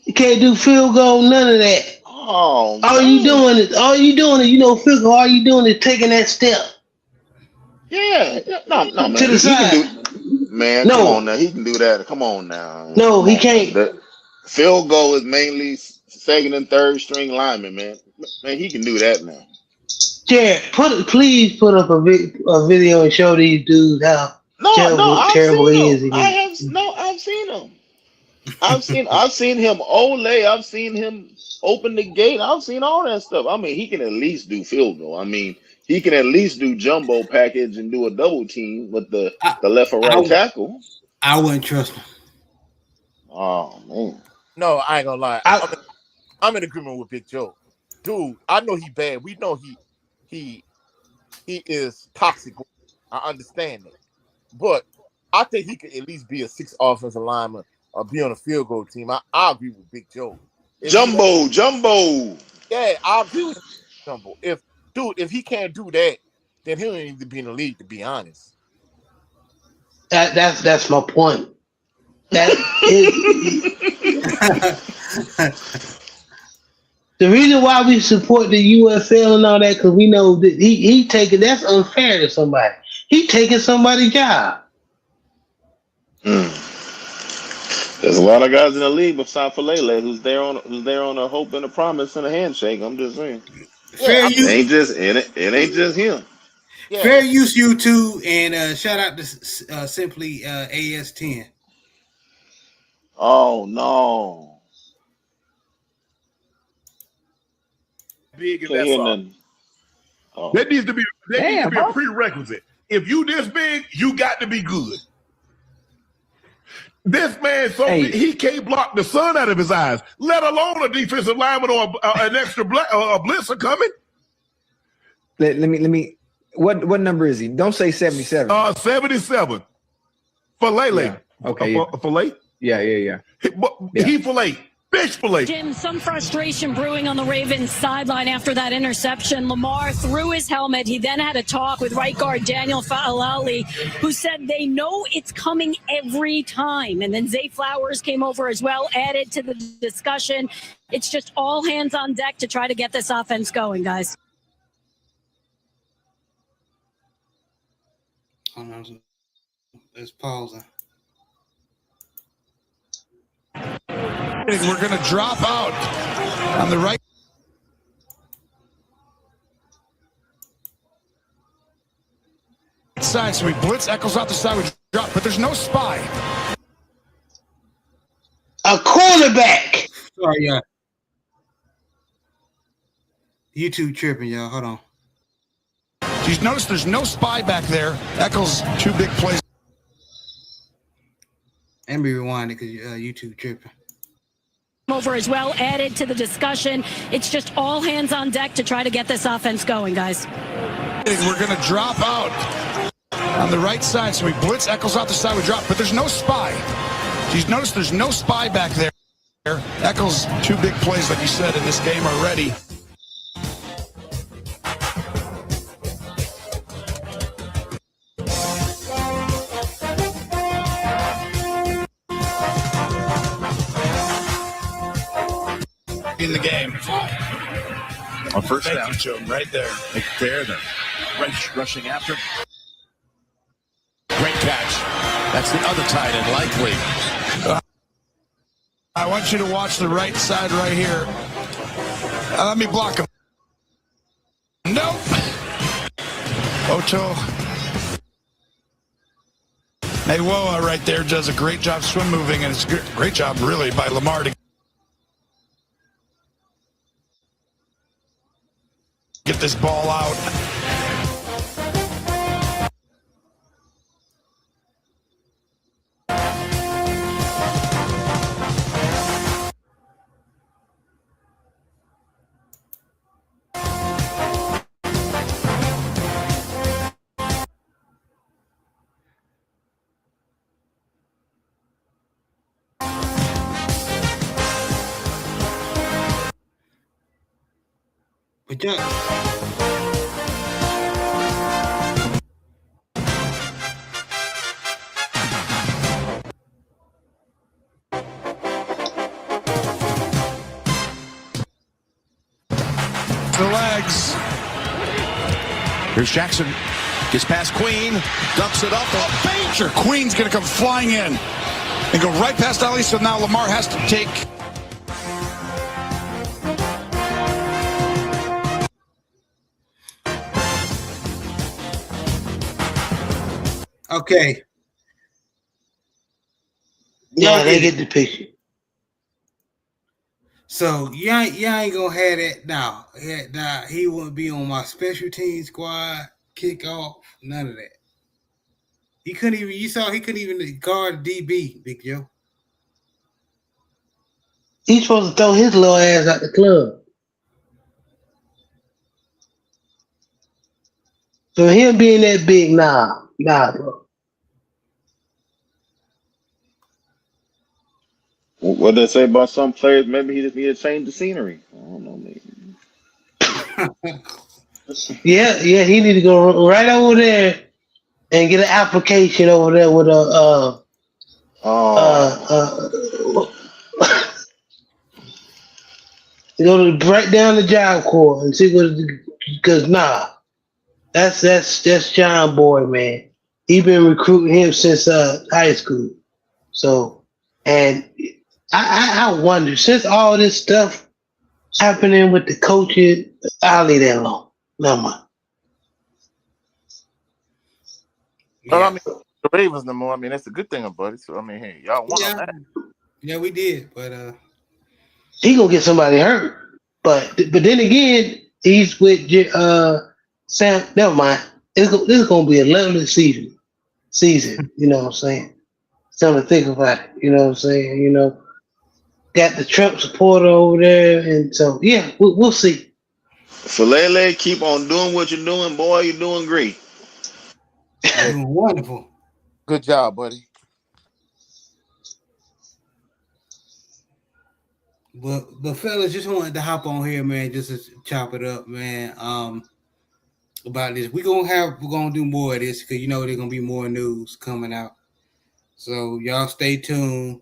You can't do field goal, none of that. Oh, all you doing is field goal, all you doing is taking that step. Yeah. No, man. To the side. Man, come on now. He can do that. Come on now. No, he can't. The field goal is mainly second and third string lineman, man. Man, he can do that now. Jared, please put up a video and show these dudes how terrible he is. I've seen him. I've seen him Olay. I've seen him open the gate. I've seen all that stuff. I mean, he can at least do field goal. I mean, he can at least do jumbo package and do a double team with the left or right tackle. I wouldn't trust him. Oh man. No, I ain't gonna lie. I'm in agreement with Big Joe. Dude, I know he bad. We know he is toxic. I understand that. But I think he could at least be a 6 offensive lineman or be on a field goal team. I agree with Big Joe. Jumbo. Yeah, I agree with Jumbo. If he can't do that, then he don't need to be in the league, to be honest. That's my point. That is the reason why we support the UFL and all that, because we know that he taking, that's unfair to somebody. He taking somebody's job. There's a lot of guys in the league besides Falele who's there on a hope and a promise and a handshake. I'm just saying. Fair use. It ain't just him. Yeah. Fair use, YouTube, and shout out to Simply AS10. Oh no. Big and Can't that's hear all. nothing. Oh. That needs to be a prerequisite. If you this big, you got to be good. This man, he can't block the sun out of his eyes, let alone a defensive lineman or an extra blitzer coming. Let me. What number is he? Don't say 77. 77. Fillet. Yeah. Okay. Fillet. Yeah. He fillet. Fish fillet. Jim, some frustration brewing on the Ravens sideline after that interception. Lamar threw his helmet. He then had a talk with right guard Daniel Faalali, who said they know it's coming every time. And then Zay Flowers came over as well, added to the discussion. It's just all hands on deck to try to get this offense going, guys. Hold on. Let's pause. We're going to drop out on the right side. So we blitz, Eccles out the side, we drop, but there's no spy. A quarterback. Sorry, yeah. YouTube tripping, y'all. Hold on. You notice there's no spy back there. Eccles, 2 big plays. Let me rewind it because YouTube tripping. Over as well, added to the discussion. It's just all hands on deck to try to get this offense going, guys. We're going to drop out on the right side. So we blitz, Eccles out the side, we drop, but there's no spy. You notice there's no spy back there. Eccles, 2 big plays, like you said, in this game already. In the game. On first down. To him right there. There, the rushing after. Great catch. That's the other tight end, likely. I want you to watch the right side right here. Let me block him. Nope. Ocho. Nawoa right there does a great job swim moving, and it's a great job, really, by Lamar to get this ball out. But yeah. The legs. Here's Jackson. Gets past Queen. Dumps it up. Oh, Baker. Queen's going to come flying in and go right past Ali. So now Lamar has to take. Okay. Yeah, they get the picture. So y'all ain't gonna have that now. He wouldn't be on my special team squad, kickoff, none of that. He couldn't even. You saw he couldn't even guard DB, Big Joe. He's supposed to throw his little ass out the club. So him being that big, nah, bro. What they say about some players? Maybe he just need to change the scenery. I don't know, maybe. Yeah, he need to go right over there and get an application over there with a go to right down the job corps and see what, because that's John Boy, man. He been recruiting him since high school. So, and I wonder, since all this stuff happening with the coaches, I'll leave that alone. No mind. Well, I mean, the Ravens no more. I mean, that's a good thing about it. So I mean, hey, y'all won on that. Yeah, we did, but he gonna get somebody hurt. But then again, he's with Sam. Never mind. This is gonna be a lovely season. You know what I'm saying? Something to think about it. You know what I'm saying? You know, got the Trump supporter over there, and so yeah, we'll see. So Lele, keep on doing what you're doing, boy. You're doing great. doing wonderful. Good job, buddy. But fellas, just wanted to hop on here, man, just to chop it up, man. About this, we're gonna do more of this because you know there's gonna be more news coming out. So y'all stay tuned.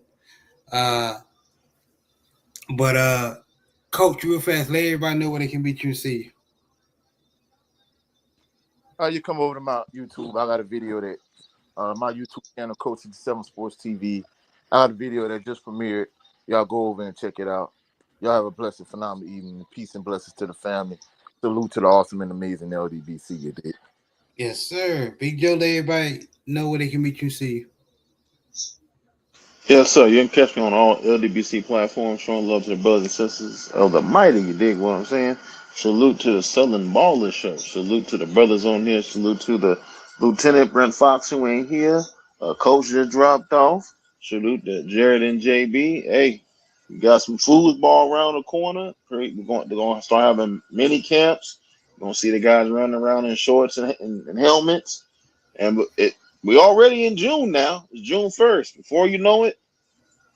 But Coach, real fast, let everybody know where they can beat you and see you. You come over to my YouTube. I got a video that my YouTube channel, Coach 7 Sports TV. I got a video that just premiered. Y'all go over and check it out. Y'all have a blessed, phenomenal evening. Peace and blessings to the family. Salute to the awesome and amazing LDBC. You did. Yes, sir. Big Joe, let everybody know where they can meet you and see you. Yes, sir. You can catch me on all LDBC platforms, showing love to the brothers and sisters of the mighty. You dig what I'm saying? Salute to the Southern Baller Show. Salute to the brothers on here. Salute to the Lieutenant Brent Fox who ain't here. Coach just dropped off. Salute to Jared and JB. Hey, we got some foosball around the corner. They're going to start having mini camps. You're going to see the guys running around in shorts and helmets. And we already in June now. It's June 1st. Before you know it,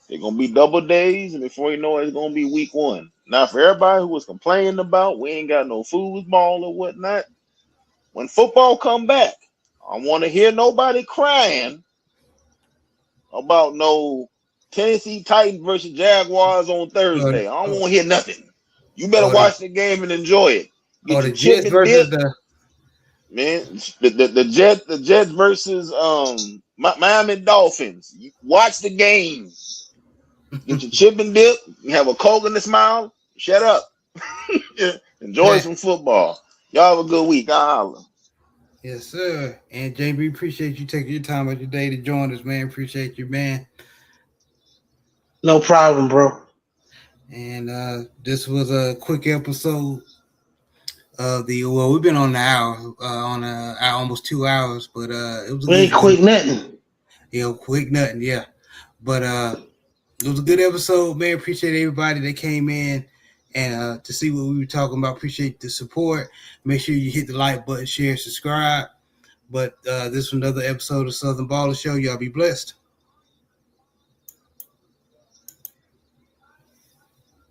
they're going to be double days. And before you know it, it's going to be week 1. Now, for everybody who was complaining about we ain't got no foosball or whatnot, when football come back, I want to hear nobody crying about no Tennessee Titans versus Jaguars on Thursday. I don't want to hear nothing. You better watch the game and enjoy it. Get the Jets versus the man. The Jets versus Miami Dolphins. You watch the game. Get your chip and dip. You have a Coke in the smile. Shut up. Enjoy some football. Y'all have a good week. I'll holler. Yes, sir. And JB, appreciate you taking your time out your day to join us, man. Appreciate you, man. No problem, bro. And this was a quick episode of we've been on an hour, almost 2 hours, but it was quick nothing. Quick nothing, yeah. But it was a good episode, man. Appreciate everybody that came in and to see what we were talking about. Appreciate the support. Make sure you hit the like button, share, subscribe. But this was another episode of Southern Baller Show. Y'all be blessed.